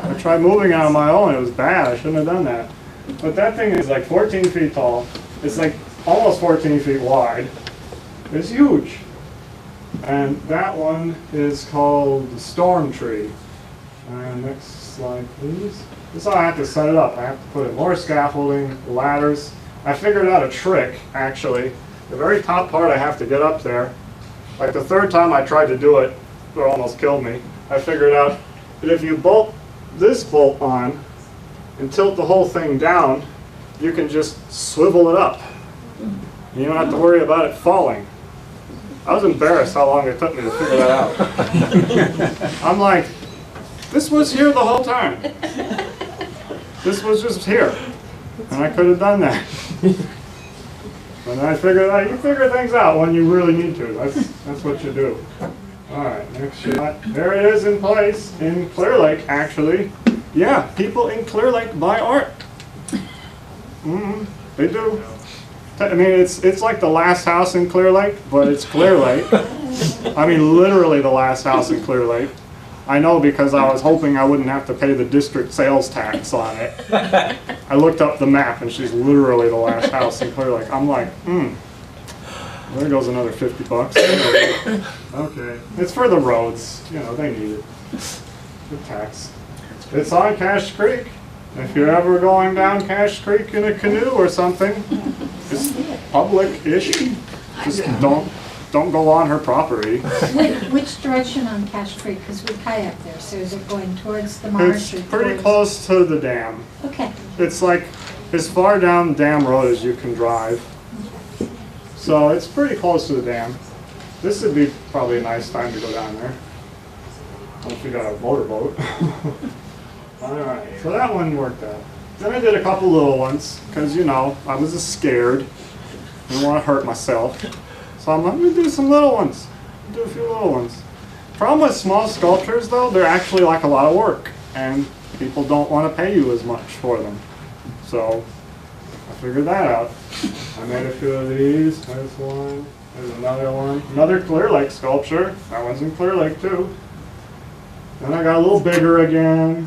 I tried moving it on my own, it was bad, I shouldn't have done that. But that thing is like 14 feet tall, it's like almost 14 feet wide. It's huge. And that one is called the Storm Tree. And next slide please. This is how I have to set it up. I have to put in more scaffolding, ladders. I figured out a trick actually. The very top part I have to get up there. Like the 3rd time I tried to do it, it almost killed me. I figured out that if you bolt this bolt on and tilt the whole thing down, you can just swivel it up. You don't have to worry about it falling. I was embarrassed how long it took me to figure that out. I'm like, this was here the whole time. This was just here. And I could have done that. And I figured out, you figure things out when you really need to. That's what you do. Alright, next shot. There it is in place in Clear Lake, actually. Yeah, people in Clear Lake buy art. They do. I mean, it's like the last house in Clear Lake, but it's Clear Lake. I mean, literally the last house in Clear Lake. I know because I was hoping I wouldn't have to pay the district sales tax on it. I looked up the map and she's literally the last house in Clear Lake. I'm like, there goes another 50 bucks. Okay, it's for the roads, you know, they need it. Good tax. It's on Cache Creek. If you're ever going down Cache Creek in a canoe or something, it's public-ish. Just don't go on her property. Which direction on Cache Creek? Because we kayak there, so is it going towards the marsh? It's pretty close to the dam. Okay. It's like as far down the dam road as you can drive. So it's pretty close to the dam. This would be probably a nice time to go down there. If you got a motorboat. Alright, so that one worked out. Then I did a couple little ones, because you know, I was scared. I didn't want to hurt myself. So I'm going to do some little ones. Do a few little ones. Problem with small sculptures though, they're actually like a lot of work. And people don't want to pay you as much for them. So I figured that out. I made a few of these. There's one. There's another one. Another Clear Lake sculpture. That one's in Clear Lake too. Then I got a little bigger again.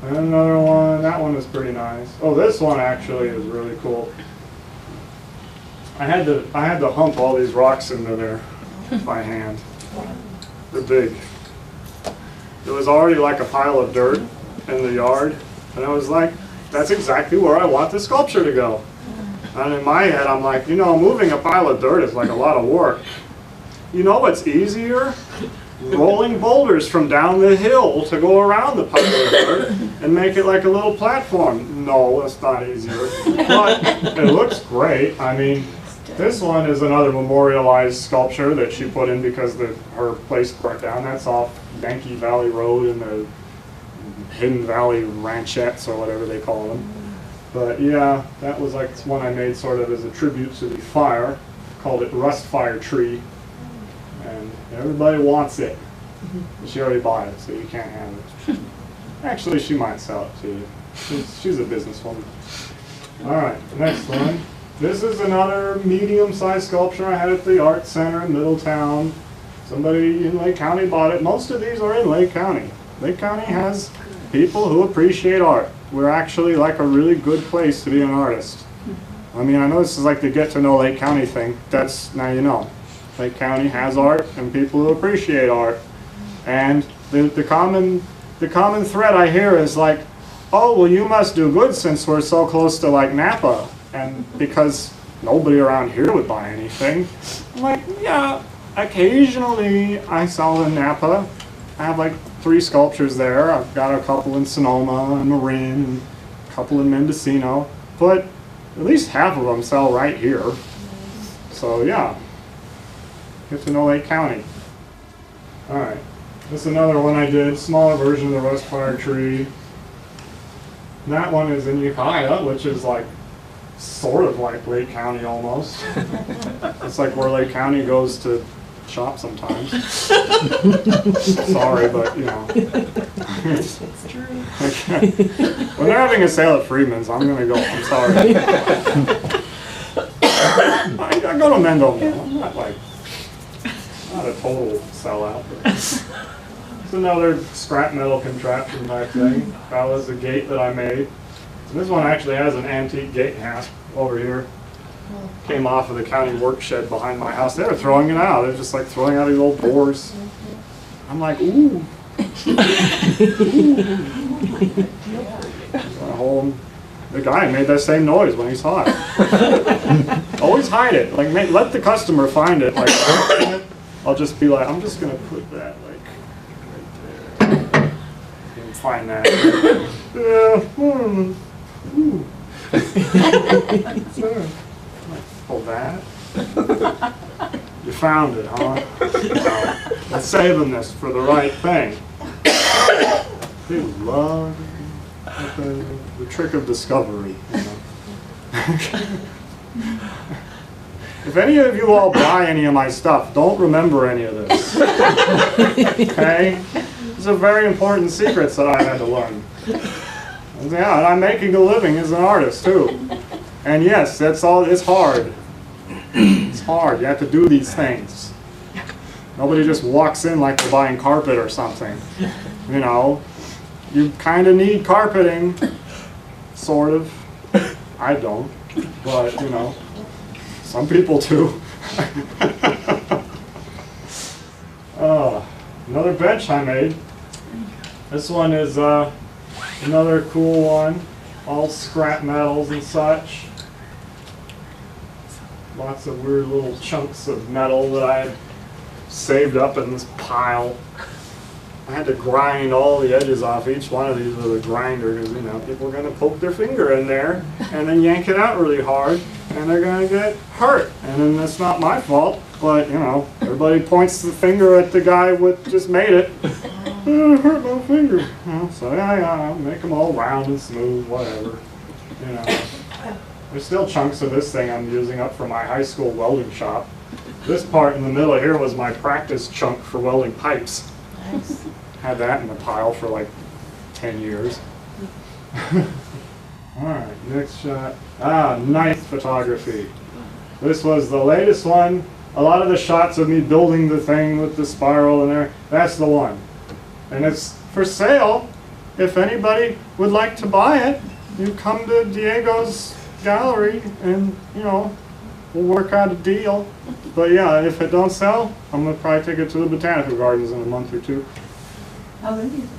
And another one. That one is pretty nice. Oh, this one actually is really cool. I had to hump all these rocks into there by hand. They're big. It was already like a pile of dirt in the yard, and I was like, that's exactly where I want the sculpture to go. And in my head, I'm like, you know, moving a pile of dirt is like a lot of work. You know what's easier? Rolling boulders from down the hill to go around the pile of dirt and make it like a little platform. No, it's not easier. But it looks great. I mean, this one is another memorialized sculpture that she put in because her place burnt down. That's off Yankee Valley Road in the Hidden Valley Ranchettes or whatever they call them. But yeah, that was like one I made sort of as a tribute to the fire. Called it Rust Fire Tree. And everybody wants it. She already bought it, so you can't have it. Actually, she might sell it to you. She's a businesswoman. Alright, next one. This is another medium-sized sculpture I had at the Art Center in Middletown. Somebody in Lake County bought it. Most of these are in Lake County. Lake County has people who appreciate art. We're actually like a really good place to be an artist. I mean, I know this is like the get to know Lake County thing. That's, now you know. Lake County has art and people who appreciate art. And the common thread I hear is like, oh, well, you must do good since we're so close to like Napa. And because nobody around here would buy anything. I'm like, yeah, occasionally I sell in Napa. I have like 3 sculptures there. I've got a couple in Sonoma and Marin, and a couple in Mendocino. But at least half of them sell right here. So yeah, get to know Lake County. Alright, this is another one I did, smaller version of the Rust Fire Tree. And that one is in Ukiah, which is like sort of like Lake County almost. It's like where Lake County goes to shop sometimes. Sorry, but you know. It's true. When they're having a sale at Freeman's, I'm gonna go. I'm sorry. I go to Mendel now. I'm not like not a total sellout. But it's another scrap metal contraption type thing. That was the gate that I made. And this one actually has an antique gate hasp over here. Came off of the county work shed behind my house. They were throwing it out. They're just like throwing out these old boards. I'm like, ooh. The guy made that same noise when he saw it. Always hide it. Like, let the customer find it. Like, I'll just be like, I'm just gonna put that like right there. You can find that. Pull that. You found it, huh? Well, let's saving this for the right thing. They love the trick of discovery. You know? If any of you all buy any of my stuff, don't remember any of this. Okay? These are very important secrets that I had to learn. Yeah, and I'm making a living as an artist too. And yes, that's all. It's hard. It's hard. You have to do these things. Nobody just walks in like they're buying carpet or something. You know, you kind of need carpeting, sort of. I don't, but you know, some people do. Another bench I made. This one is another cool one, all scrap metals and such. Lots of weird little chunks of metal that I had saved up in this pile. I had to grind all the edges off each one of these with a grinder because, you know, people are going to poke their finger in there and then yank it out really hard and they're going to get hurt. And then that's not my fault, but, you know, everybody points the finger at the guy what just made it. Oh, it hurt my finger. You know, so yeah, make them all round and smooth, whatever. You know, there's still chunks of this thing I'm using up from my high school welding shop. This part in the middle here was my practice chunk for welding pipes. Nice. Had that in the pile for like 10 years. Alright, next shot. Knife photography. This was the latest one. A lot of the shots of me building the thing with the spiral in there, that's the one. And it's for sale. If anybody would like to buy it, you come to Diego's gallery and, you know, we'll work out a deal. But yeah, if it don't sell, I'm going to probably take it to the Botanical Gardens in a month or two. How big is it?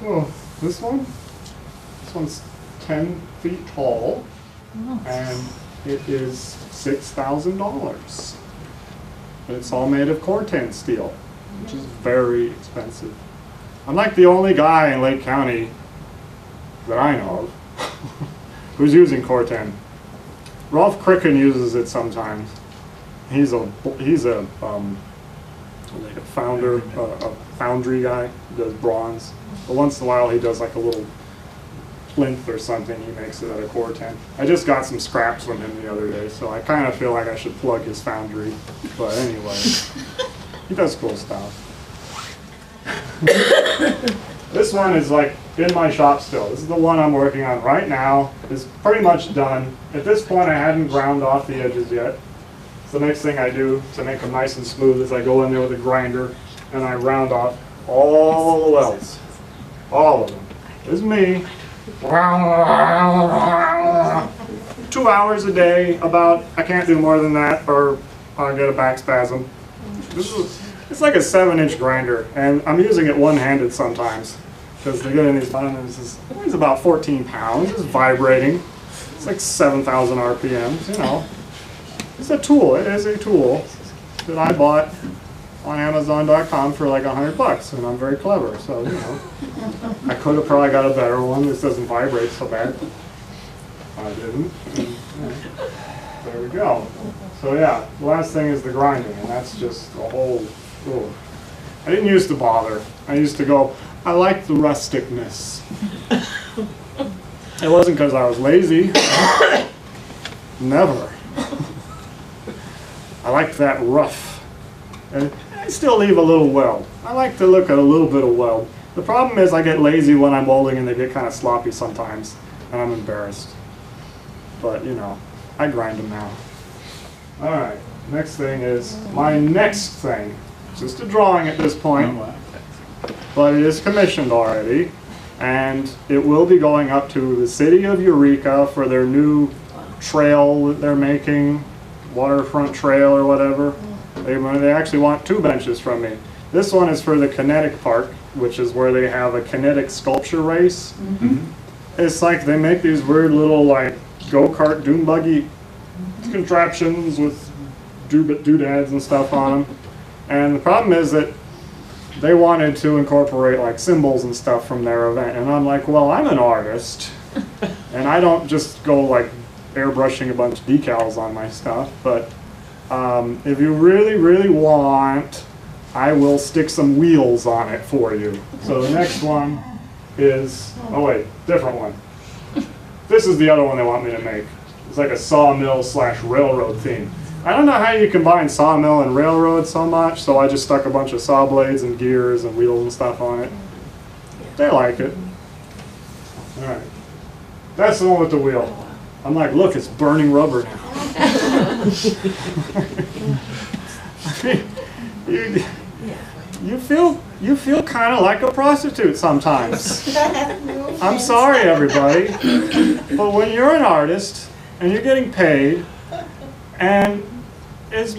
Oh, this one? This one's 10 feet tall, and it is $6,000. It's all made of Corten steel, which is very expensive. I'm like the only guy in Lake County that I know of who's using Corten. Rolf Cricken uses it sometimes. He's a founder, a foundry guy. He does bronze. But once in a while he does like a little plinth or something. He makes it out of Corten. I just got some scraps from him the other day, so I kind of feel like I should plug his foundry. But anyway, he does cool stuff. This one is like in my shop still. This is the one I'm working on right now. It's pretty much done. At this point I hadn't ground off the edges yet. So the next thing I do to make them nice and smooth is I go in there with a grinder and I round off all the welds. All of them. This is me. 2 hours a day about. I can't do more than that or I'll get a back spasm. It's like a 7-inch grinder, and I'm using it one-handed sometimes because they get in these buttons. It weighs about 14 pounds. It's vibrating. It's like 7,000 RPMs. You know, it's a tool. It is a tool that I bought on Amazon.com for like $100, and I'm very clever. So you know, I could have probably got a better one. This doesn't vibrate so bad. I didn't. There we go. So yeah, the last thing is the grinding, and that's just a whole. Ooh. I didn't used to bother. I used to go, I like the rusticness. It wasn't because I was lazy. Never. I liked that rough. And I still leave a little weld. I like to look at a little bit of weld. The problem is I get lazy when I'm welding and they get kind of sloppy sometimes, and I'm embarrassed. But, you know, I grind them now. Alright, next thing is my next thing. Just a drawing at this point, but it is commissioned already, and it will be going up to the city of Eureka for their new trail that they're making, waterfront trail or whatever. They actually want 2 benches from me. This one is for the Kinetic Park, which is where they have a kinetic sculpture race. It's like they make these weird little like go-kart dune buggy contraptions with doodads and stuff on them. And the problem is that they wanted to incorporate like symbols and stuff from their event. And I'm like, well, I'm an artist. And I don't just go like airbrushing a bunch of decals on my stuff. But if you really, really want, I will stick some wheels on it for you. So the next one is, oh wait, different one. This is the other one they want me to make. It's like a sawmill / railroad theme. I don't know how you combine sawmill and railroad so much, so I just stuck a bunch of saw blades and gears and wheels and stuff on it. They like it. Alright. That's the one with the wheel. I'm like, look, it's burning rubber now. you feel kind of like a prostitute sometimes. I'm sorry, everybody, but when you're an artist and you're getting paid, and as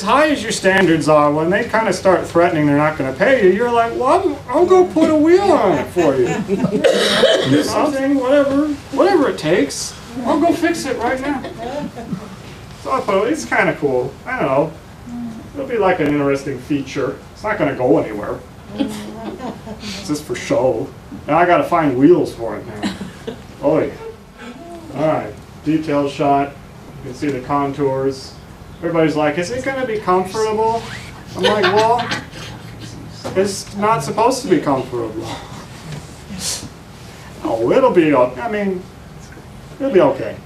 high as your standards are, when they kind of start threatening they're not going to pay you, you're like, well, I'll go put a wheel on it for you. Do something, whatever it takes. I'll go fix it right now. So I thought, it's kind of cool. I don't know. It'll be like an interesting feature. It's not going to go anywhere. It's just for show. Now I got to find wheels for it now. Oh yeah. All right. Detailed shot. You can see the contours. Everybody's like, is it going to be comfortable? I'm like, well, it's not supposed to be comfortable. Oh, it'll be, I mean, it'll be okay.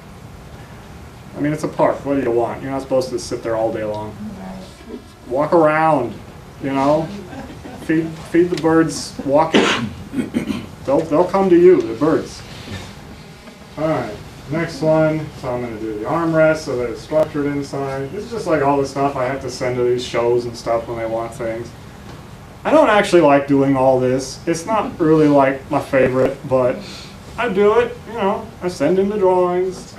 I mean, it's a park. What do you want? You're not supposed to sit there all day long. Walk around, you know. Feed the birds walking. They'll come to you, the birds. All right. Next one, so I'm going to do the armrest so that it's structured inside. This is just like all the stuff I have to send to these shows and stuff when they want things. I don't actually like doing all this. It's not really like my favorite, but I do it, you know. I send in the drawings.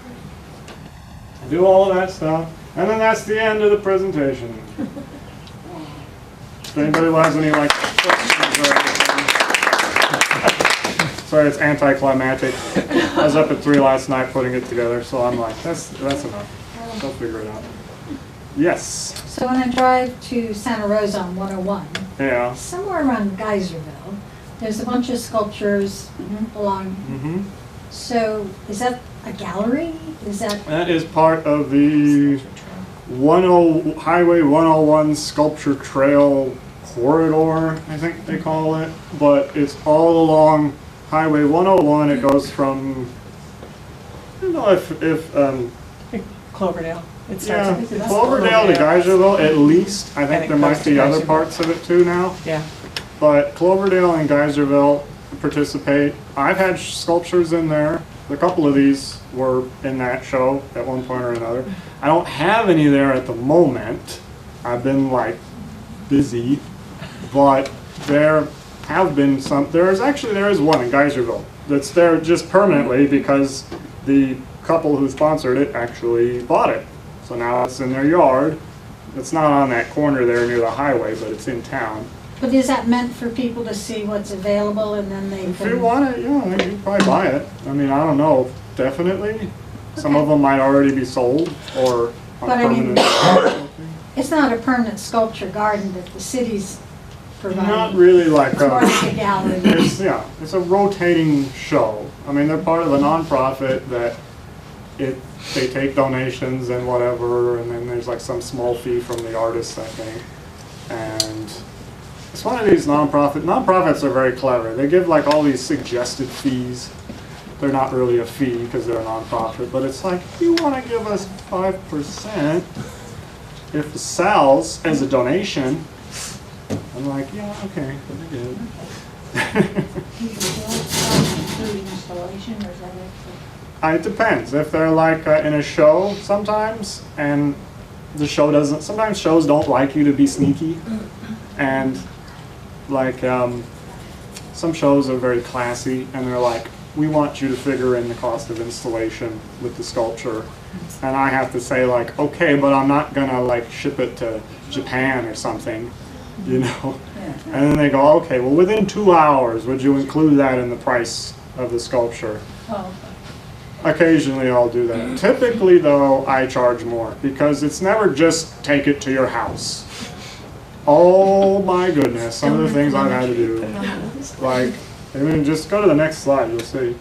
I do all of that stuff. And then that's the end of the presentation. If anybody has any like questions or anything. Sorry, it's anticlimactic. I was up at 3 last night putting it together, so I'm like, that's enough. They'll figure it out. Yes. So when I drive to Santa Rosa on 101, Yeah. somewhere around Geyserville, there's a bunch of sculptures along. Mm-hmm. So is that a gallery? Is that? That is part of the Highway 101 Sculpture Trail Corridor, I think they call it. But it's all along Highway 101. It goes from, I don't know if Cloverdale. It yeah, starts at Cloverdale to Geyserville, at least. I think there might be other parts of it too now. Yeah. But Cloverdale and Geyserville participate. I've had sculptures in there. A couple of these were in that show at one point or another. I don't have any there at the moment. I've been like busy, but there have been some. There is one in Geyserville that's there just permanently because the couple who sponsored it actually bought it. So now it's in their yard. It's not on that corner there near the highway, but it's in town. But is that meant for people to see what's available and then they If can? you want it, yeah, you can probably buy it. I mean, I don't know, definitely. Some of them might already be sold or on But I mean, permanent. it's not a permanent sculpture garden that the city's providing. Not really like It's more a, like a gallery. it's a rotating show. I mean, they're part of a nonprofit that they take donations and whatever, and then there's like some small fee from the artists, I think. And it's one of these nonprofits are very clever. They give like all these suggested fees. They're not really a fee because they're a nonprofit, but it's like, you want to give us 5% if it sells as a donation. I'm like, yeah, okay, I get it. Including installation, or is that It depends. If they're like in a show sometimes, and the show doesn't, sometimes shows don't like you to be sneaky. And like some shows are very classy and they're like, we want you to figure in the cost of installation with the sculpture. And I have to say like, okay, but I'm not gonna like ship it to Japan or something, you know? And then they go, okay, well within 2 hours, would you include that in the price of the sculpture? Oh, Occasionally I'll do that. Typically though, I charge more because it's never just take it to your house. Oh my goodness, some of the things I've had to do. Like, I mean, just go to the next slide, you'll see.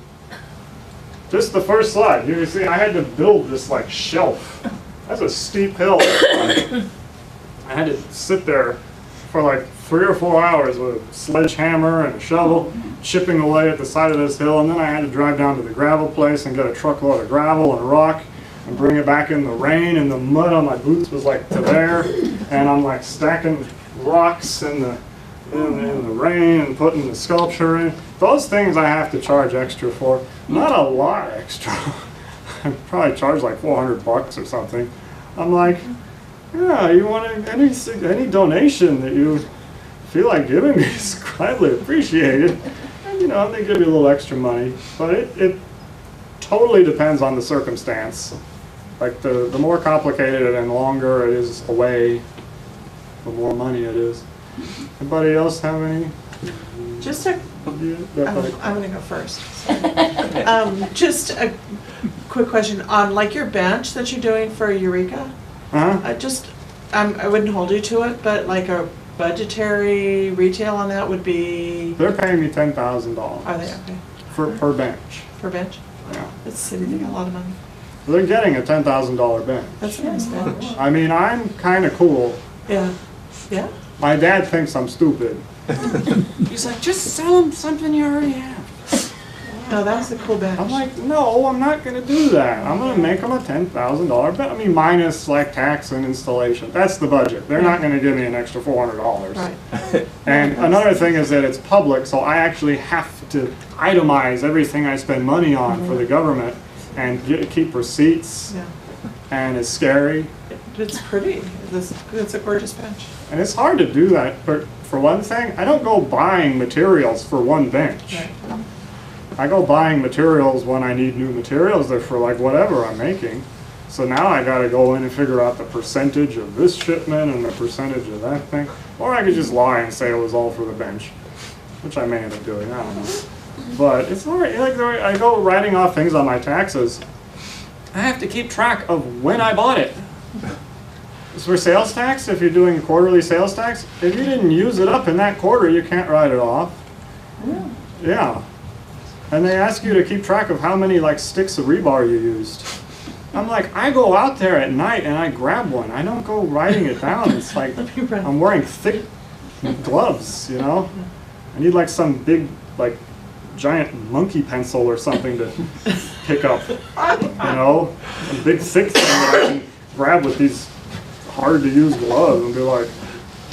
Just the first slide, you can see I had to build this like shelf. That's a steep hill. I had to sit there for like 3 or 4 hours with a sledgehammer and a shovel, chipping away at the side of this hill, and then I had to drive down to the gravel place and get a truckload of gravel and rock and bring it back in the rain, and the mud on my boots was like to there, and I'm like stacking rocks in the rain and putting the sculpture in. Those things I have to charge extra for. Not a lot extra. I probably charge like $400 or something. I'm like, Yeah, you want any donation that you feel like giving me is gladly appreciated. And you know, they give you a little extra money, but it totally depends on the circumstance. Like the more complicated and longer it is away, the more money it is. Anybody else have any? Just a, Yeah, I'm gonna go first. Just a quick question on like your bench that you're doing for Eureka. I wouldn't hold you to it, but like a budgetary retail on that would be, They're paying me $10,000 are they, okay, per bench. per bench? Yeah. That's city, they got a lot of money. They're getting a $10,000 bench. That's a nice bench. I mean, I'm kind of cool. Yeah, yeah. My dad thinks I'm stupid. He's like, just sell them something you already have. No, that's a cool bench. I'm like, no, I'm not going to do that. I'm going to make them a $10,000 bench. I mean, minus like tax and installation. That's the budget. They're not going to give me an extra $400. Right. And another thing is that it's public, so I actually have to itemize everything I spend money on for the government and keep receipts. Yeah. And it's scary. It's pretty. It's a gorgeous bench. And it's hard to do that. But for one thing, I don't go buying materials for one bench. Right. I go buying materials when I need new materials. They're for like whatever I'm making. So now I got to go in and figure out the percentage of this shipment and the percentage of that thing. Or I could just lie and say it was all for the bench, which I may end up doing. I don't know. But it's all right. Like I go writing off things on my taxes. I have to keep track of when I bought it. It's for sales tax. If you're doing quarterly sales tax, if you didn't use it up in that quarter, you can't write it off. Yeah. And they ask you to keep track of how many like sticks of rebar you used. I'm like, I go out there at night and I grab one. I don't go writing it down. It's like I'm wearing thick gloves, you know? I need like some big, like, giant monkey pencil or something to pick up, you know? Some big thick thing that I can grab with these hard to use gloves and be like,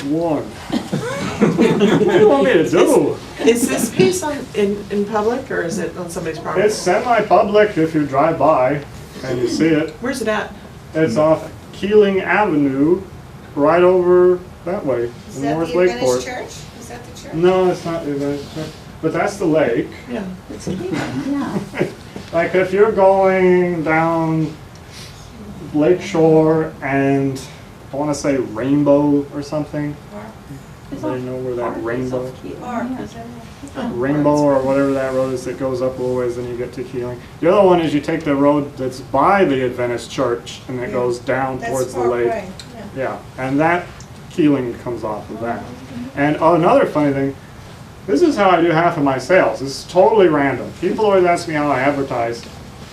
one. What do you want me to do? Is this piece in public or is it on somebody's property? It's semi-public if you drive by and you see it. Where's it at? It's off Keeling Avenue, right over that way, Is in that North the Adventist Lakeport. church? Is that the church? No, it's not the Adventist church, but that's the lake. Yeah. Yeah. Like if you're going down Lake Shore and I want to say Rainbow or something. Anybody know where that Rainbow? Rainbow or whatever that road is that goes up a little ways, then you get to Keeling. The other one is you take the road that's by the Adventist church and it goes down towards the lake. Yeah, and that Keeling comes off of that. And another funny thing, this is how I do half of my sales. This is totally random. People always ask me how I advertise.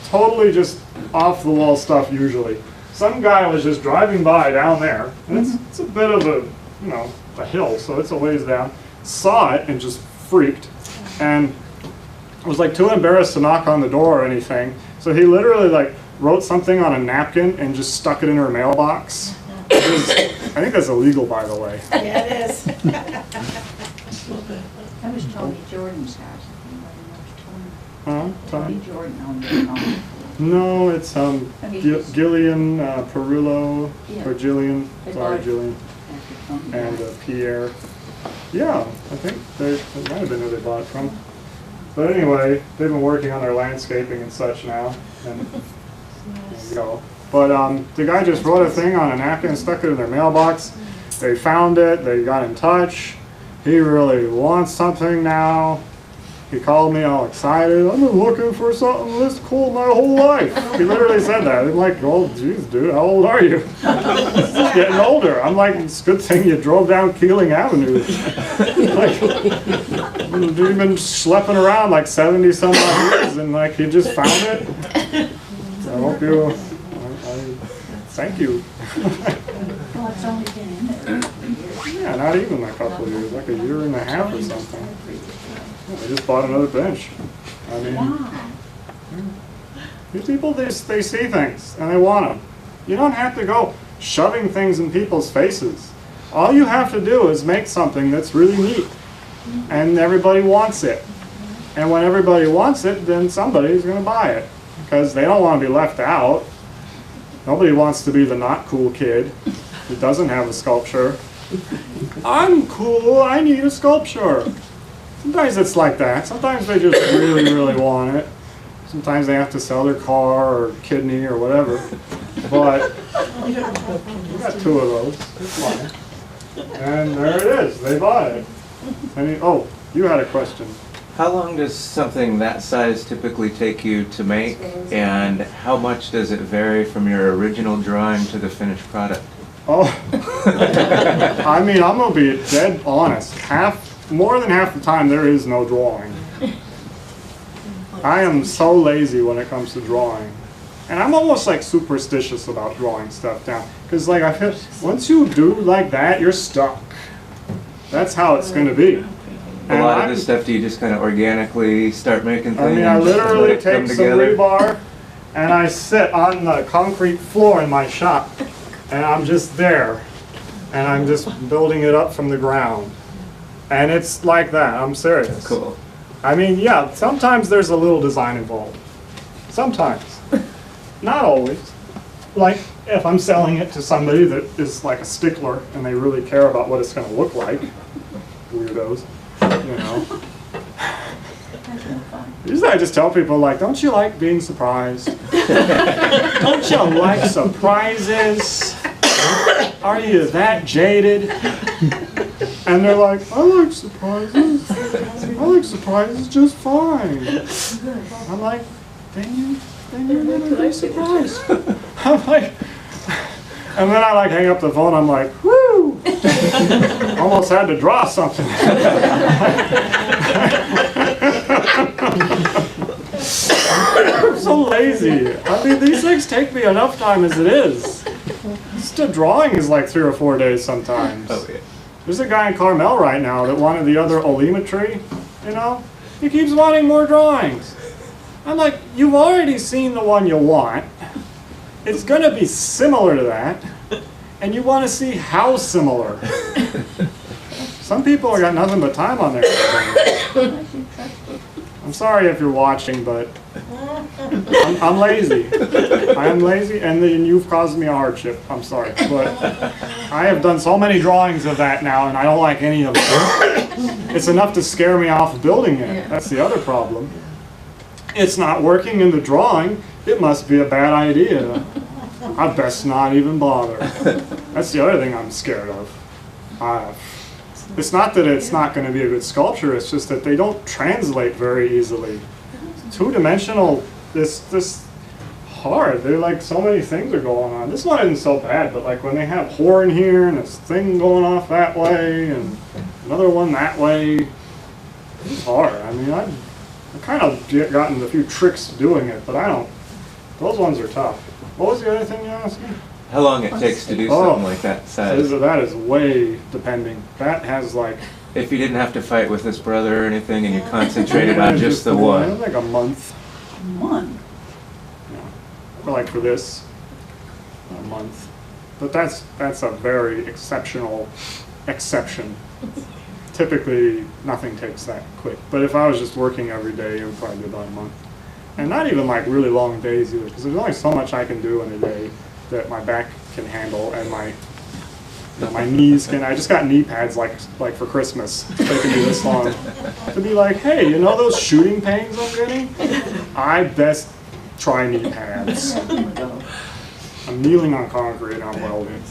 Totally just off the wall stuff usually. Some guy was just driving by down there, and it's a bit of a, you know, a hill, so it's a ways down. Saw it and just freaked, and was like too embarrassed to knock on the door or anything. So he literally like wrote something on a napkin and just stuck it in her mailbox. I think that's illegal, by the way. Yeah, it is. That was Tony Jordan's house. If anybody knows Tony. Huh? Tony Jordan owned it all. No, it's Gillian Perillo, Yeah. or Jillian, They sorry, bought- Jillian, After Tony and died. Pierre. Yeah, I think it might have been who they bought it from. But anyway, they've been working on their landscaping and such now, and there you go. But the guy just wrote a thing on a napkin and stuck it in their mailbox. They found it, they got in touch. He really wants something now. He called me all excited. I've been looking for something this cool my whole life. He literally said that. I'm like, oh, geez, dude, how old are you? He's getting older. I'm like, it's a good thing you drove down Keeling Avenue. Like, you've been schlepping around like 70 some odd years and like you just found it. I hope you, thank you. Well, it's only been in there for years. Yeah, not even a couple of years, like a year and a half or something. I just bought another bench. I mean, Wow. these people, they see things and they want them. You don't have to go shoving things in people's faces. All you have to do is make something that's really neat and everybody wants it. And when everybody wants it, then somebody's going to buy it because they don't want to be left out. Nobody wants to be the not cool kid. that doesn't have a sculpture. I'm cool, I need a sculpture. Sometimes it's like that. Sometimes they just really, really want it. Sometimes they have to sell their car or kidney or whatever. But we got 2 of those. It's fine. And there it is. They bought it. Oh, you had a question. How long does something that size typically take you to make, and how much does it vary from your original drawing to the finished product? Oh, I mean, I'm gonna be dead honest. More than half the time, there is no drawing. I am so lazy when it comes to drawing, and I'm almost like superstitious about drawing stuff down. Cause like once you do like that, you're stuck. That's how it's gonna be. A lot of this stuff, do you just kind of organically start making things? I mean, I and let literally it come take some together? rebar and I sit on the concrete floor in my shop and I'm just there and I'm just building it up from the ground. And it's like that, I'm serious. Cool. I mean, yeah, sometimes there's a little design involved. Sometimes. Not always. Like, if I'm selling it to somebody that is like a stickler and they really care about what it's going to look like, weirdos, you know. Usually I just tell people, like, don't you like being surprised? Don't you like surprises? Are you that jaded? And they're like, I like surprises. I like surprises just fine. I'm like, then you're never be surprised. I'm like, and then I like hang up the phone, I'm like, whoo! Almost had to draw something. I'm so lazy. I mean, these things take me enough time as it is. Just a drawing is like 3 or 4 days sometimes. Oh, yeah. There's a guy in Carmel right now that wanted the other oleometry, you know? He keeps wanting more drawings. I'm like, you've already seen the one you want. It's gonna be similar to that. And you want to see how similar. Some people have got nothing but time on their hands. I'm sorry if you're watching, but I'm lazy. I am lazy, and then you've caused me a hardship. I'm sorry, but I have done so many drawings of that now, and I don't like any of them. It's enough to scare me off building it. That's the other problem. It's not working in the drawing. It must be a bad idea. I best not even bother. That's the other thing I'm scared of. It's not that it's not going to be a good sculpture, it's just that they don't translate very easily. Two-dimensional, this hard. They're like, so many things are going on. This one isn't so bad, but like when they have horn here and this thing going off that way and another one that way, it's hard. I mean, I've kind of gotten a few tricks doing it, but I don't. Those ones are tough. What was the other thing you asked me? How long it takes to do something like that size? That is way depending. That has like... If you didn't have to fight with this brother or anything and you concentrated on just the one. Like a month. One. Yeah. Like for this, a month. But that's a very exceptional exception. Typically, nothing takes that quick. But if I was just working every day, it would probably be about a month. And not even like really long days either, because there's only so much I can do in a day that my back can handle and my knees can. I just got knee pads like for Christmas. They can do this long. To be like, hey, you know those shooting pains I'm getting? I best try knee pads. I'm kneeling on concrete and I'm welding.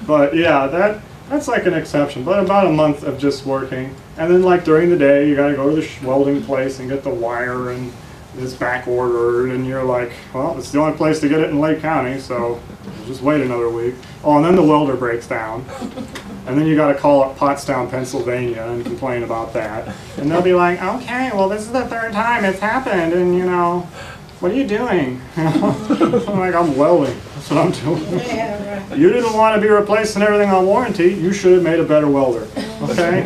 But yeah, that's like an exception. But about a month of just working. And then like during the day, you gotta go to the welding place and get the wire and it's back ordered, and you're like, well, it's the only place to get it in Lake County, so we'll just wait another week. Oh, and then the welder breaks down, and then you got to call up Pottstown, Pennsylvania, and complain about that. And they'll be like, okay, well, this is the 3rd time it's happened, and you know, what are you doing? I'm like, I'm welding. That's what I'm doing. Yeah, right. You didn't want to be replacing everything on warranty. You should have made a better welder. Okay.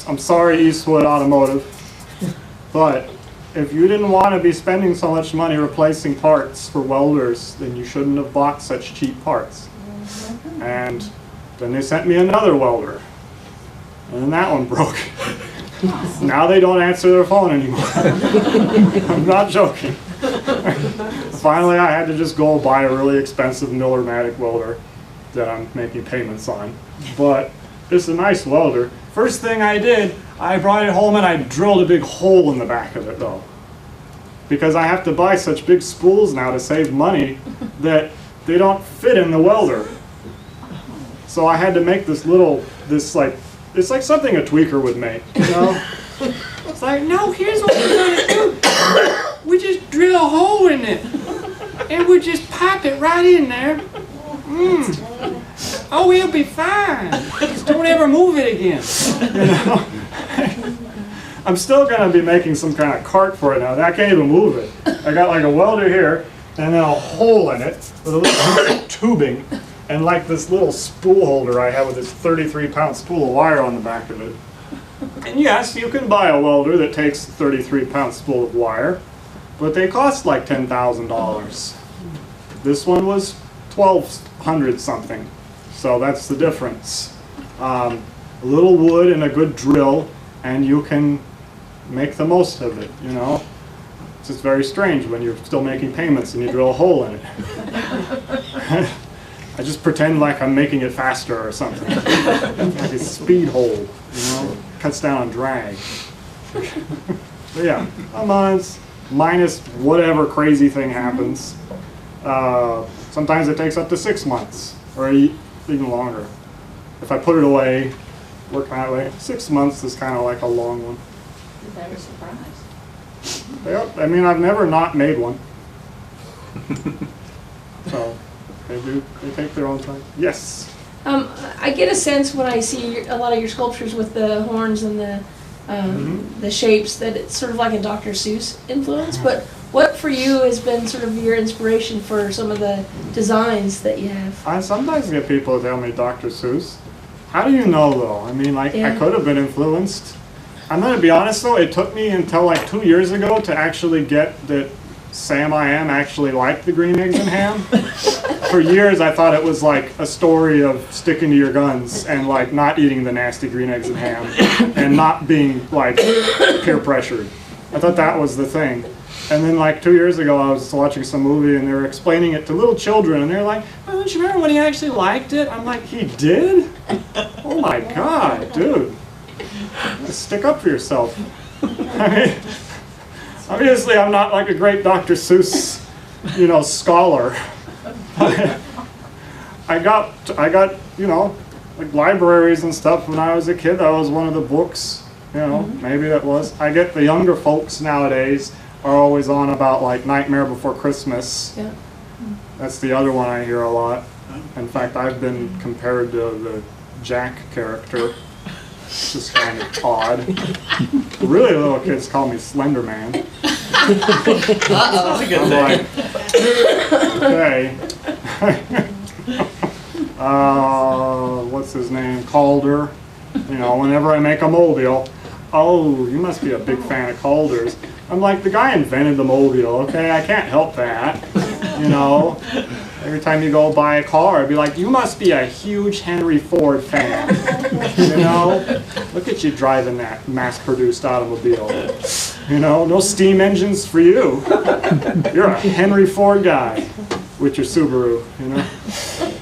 I'm sorry, Eastwood Automotive, but if you didn't want to be spending so much money replacing parts for welders, then you shouldn't have bought such cheap parts. And then they sent me another welder, and then that one broke. Now they don't answer their phone anymore. I'm not joking. finally I had to just go buy a really expensive Miller-Matic welder that I'm making payments on. But it's a nice welder. First thing I did, I brought it home and I drilled a big hole in the back of it though. Because I have to buy such big spools now to save money that they don't fit in the welder. So I had to make it's like something a tweaker would make, you know? It's like, no, here's what we're gonna do. We just drill a hole in it. And we just pipe it right in there. Oh, it'll be fine. Just don't ever move it again. You know? I'm still gonna be making some kind of cart for it now. I can't even move it. I got like a welder here, and then a hole in it with a little tubing, and like this little spool holder I have with this 33-pound spool of wire on the back of it. And yes, you can buy a welder that takes a 33-pound spool of wire, but they cost like $10,000. This one was $1,200 something, so that's the difference. A little wood and a good drill, and you can make the most of it, you know? It's just very strange when you're still making payments and you drill a hole in it. I just pretend like I'm making it faster or something. Like a speed hole, you know? Cuts down on drag. But yeah, a month, minus whatever crazy thing happens. Sometimes it takes up to 6 months, or even longer. If I put it away, work that way, 6 months is kind of like a long one. That was a surprise. Yep, I mean, I've never not made one. So, they take their own time. Yes? I get a sense when I see a lot of your sculptures with the horns and the shapes that it's sort of like a Dr. Seuss influence, but what for you has been sort of your inspiration for some of the designs that you have? I sometimes get people to tell me Dr. Seuss. How do you know though? I mean, like, I could have been influenced. I'm going to be honest though, it took me until like 2 years ago to actually get that Sam I Am actually liked the green eggs and ham. For years I thought it was like a story of sticking to your guns and like not eating the nasty green eggs and ham and not being like peer pressured. I thought that was the thing. And then like 2 years ago I was watching some movie and they were explaining it to little children and they're like, oh, don't you remember when he actually liked it? I'm like, he did? Oh my God, dude. Stick up for yourself. I mean, obviously I'm not like a great Dr. Seuss, you know, scholar. I got, you know, like libraries and stuff when I was a kid. That was one of the books, you know, maybe that was. I get the younger folks nowadays are always on about like Nightmare Before Christmas. Yeah. That's the other one I hear a lot. In fact, I've been compared to the Jack character. It's just kind of odd. Really little kids call me Slender Man. That's a good thing. Okay. What's his name? Calder. You know, whenever I make a mobile, oh, you must be a big fan of Calders. I'm like, the guy invented the mobile, okay? I can't help that. You know? Every time you go buy a car, I'd be like, you must be a huge Henry Ford fan. You know? Look at you driving that mass-produced automobile. You know, no steam engines for you. You're a Henry Ford guy with your Subaru, you know?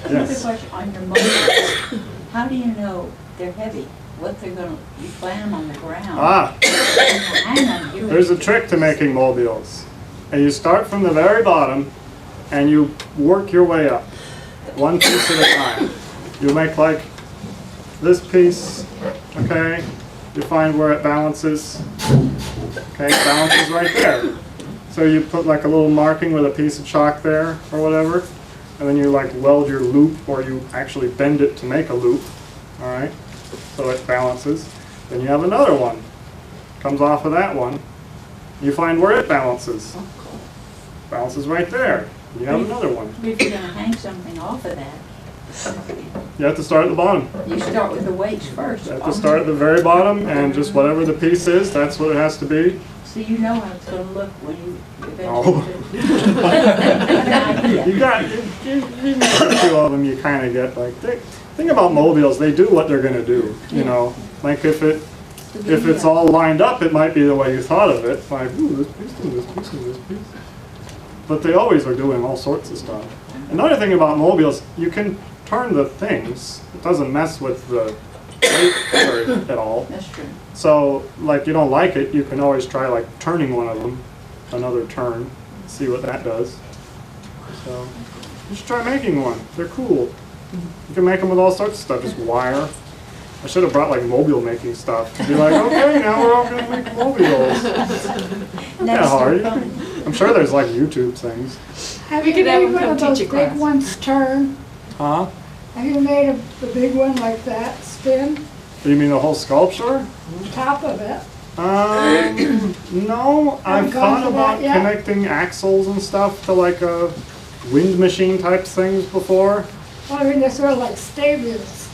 Another Yes. question on your mobiles. How do you know they're heavy? What they're gonna, you plant them on the ground. Ah, Hang on, you there's a trick to making mobiles. And you start from the very bottom, and you work your way up, one piece at a time. You make like this piece, okay? You find where it balances. Okay, it balances right there. So you put like a little marking with a piece of chalk there or whatever, and then you like weld your loop, or you actually bend it to make a loop, all right? So it balances. Then you have another one. Comes off of that one. You find where it balances. Balances right there. You have another one. If you're gonna hang something off of that, You have to start at the bottom. you start with the weights first. You have to start at the very bottom, and just whatever the piece is, that's what it has to be. So you know how it's gonna look when you Oh. eventually. You got, you make a few of them, you kind of get like, thing about mobiles, they do what they're going to do, you know. Like if it's all lined up, it might be the way you thought of it. Like, ooh, this piece and this piece and this piece. but they always are doing all sorts of stuff. Another thing about mobiles, you can turn the things. It doesn't mess with the weight at all. That's true. So, like, you don't like it, you can always try, like, turning one of them, another turn, see what that does. So, you should try making one. They're cool. You can make them with all sorts of stuff, just wire. I should have brought, like, mobile making stuff. To be like, okay, now we're all going to make mobiles. Not that hard. I'm sure there's, like, YouTube things. Have We you could have made them one come of those teach a big class. ones turn? Huh? Have you made the big one like that spin, You mean the whole sculpture? top of it? No, I've Haven't gone thought for about that yet? connecting axles and stuff to like a wind machine type things before. Well, I mean, they're sort of like stables.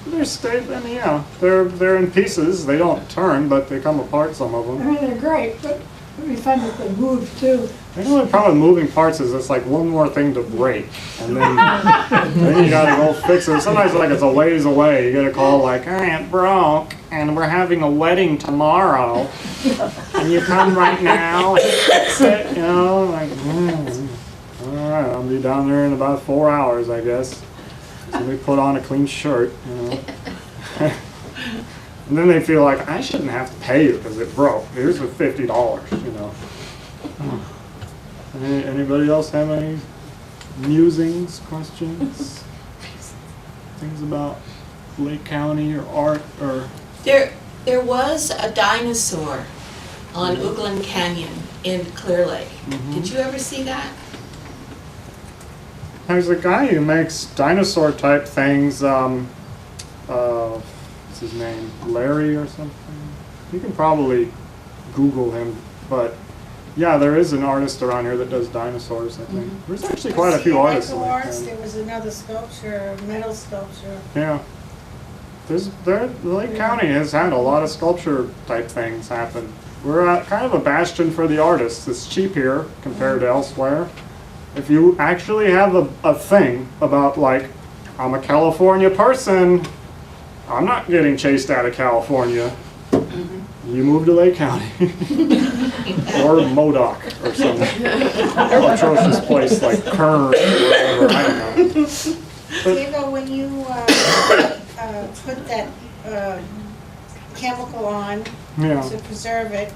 I mean, yeah, they're in pieces. They don't turn, but they come apart, some of I them. mean, they're great, but it'd be fun if they moved too. The only problem with moving parts is it's like one more thing to break, and then you gotta go fix it. Sometimes like it's a ways away. You gotta call like, hey, it broke, and we're having a wedding tomorrow. Can you come right now and fix it? You know, like, all right, I'll be down there in about 4 hours, I guess. So we put on a clean shirt, you know. And then they feel like, I shouldn't have to pay you because it broke. Here's the $50, you know. Anybody else have any musings, questions? Things about Lake County or art or? There was a dinosaur on Uglin Canyon in Clear Lake. Did you ever see that? There's a guy who makes dinosaur type things, what's his name, Larry or something? You can probably Google him, but yeah, there is an artist around here that does dinosaurs, I think. There's actually quite a few artists. Michael like Arts, that. there was another sculpture, a metal sculpture. Yeah. Lake County has had a lot of sculpture type things happen. We're kind of a bastion for the artists. It's cheap here compared to elsewhere. If you actually have a thing about like, I'm a California person, I'm not getting chased out of California. You move to Lake County. Or Modoc or some atrocious place like Kern or whatever, I don't know. Diego, when you put that chemical on Yeah. to preserve it,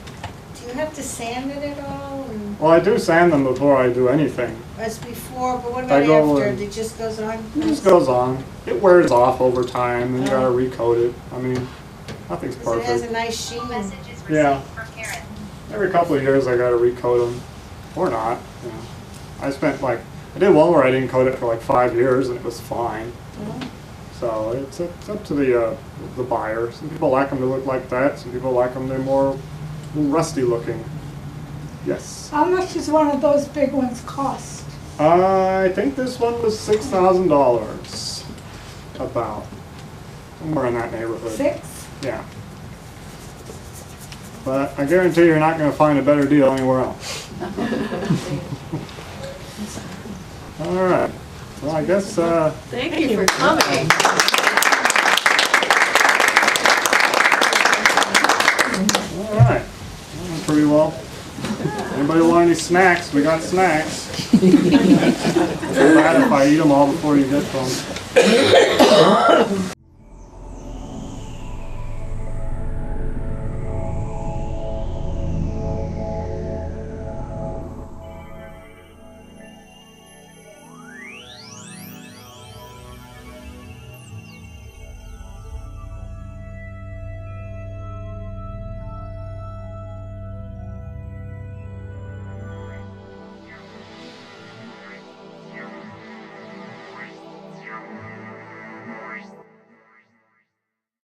do you have to sand it at all? And Well, I do sand them before I do anything. as before, but what I about go after? in- It just goes on? It just goes on. It wears off over time, and you gotta recoat it. I mean, nothing's Because it has a perfect. nice sheen. Yeah. Every couple of years I gotta recoat them, or not. You know. I spent like, I did one where I didn't coat it for like 5 years, and it was fine. So it's up to the buyer. Some people like them to look like that. Some people like them they're more rusty looking. Yes. How much does one of those big ones cost? I think this one was $6,000, about somewhere in that neighborhood. 6? Yeah. But I guarantee you're not going to find a better deal anywhere else. All right. Well, I guess. Thank you for coming. All right. Well, pretty well. Anybody want any snacks? We got snacks. Feel bad if I eat them all before you get them.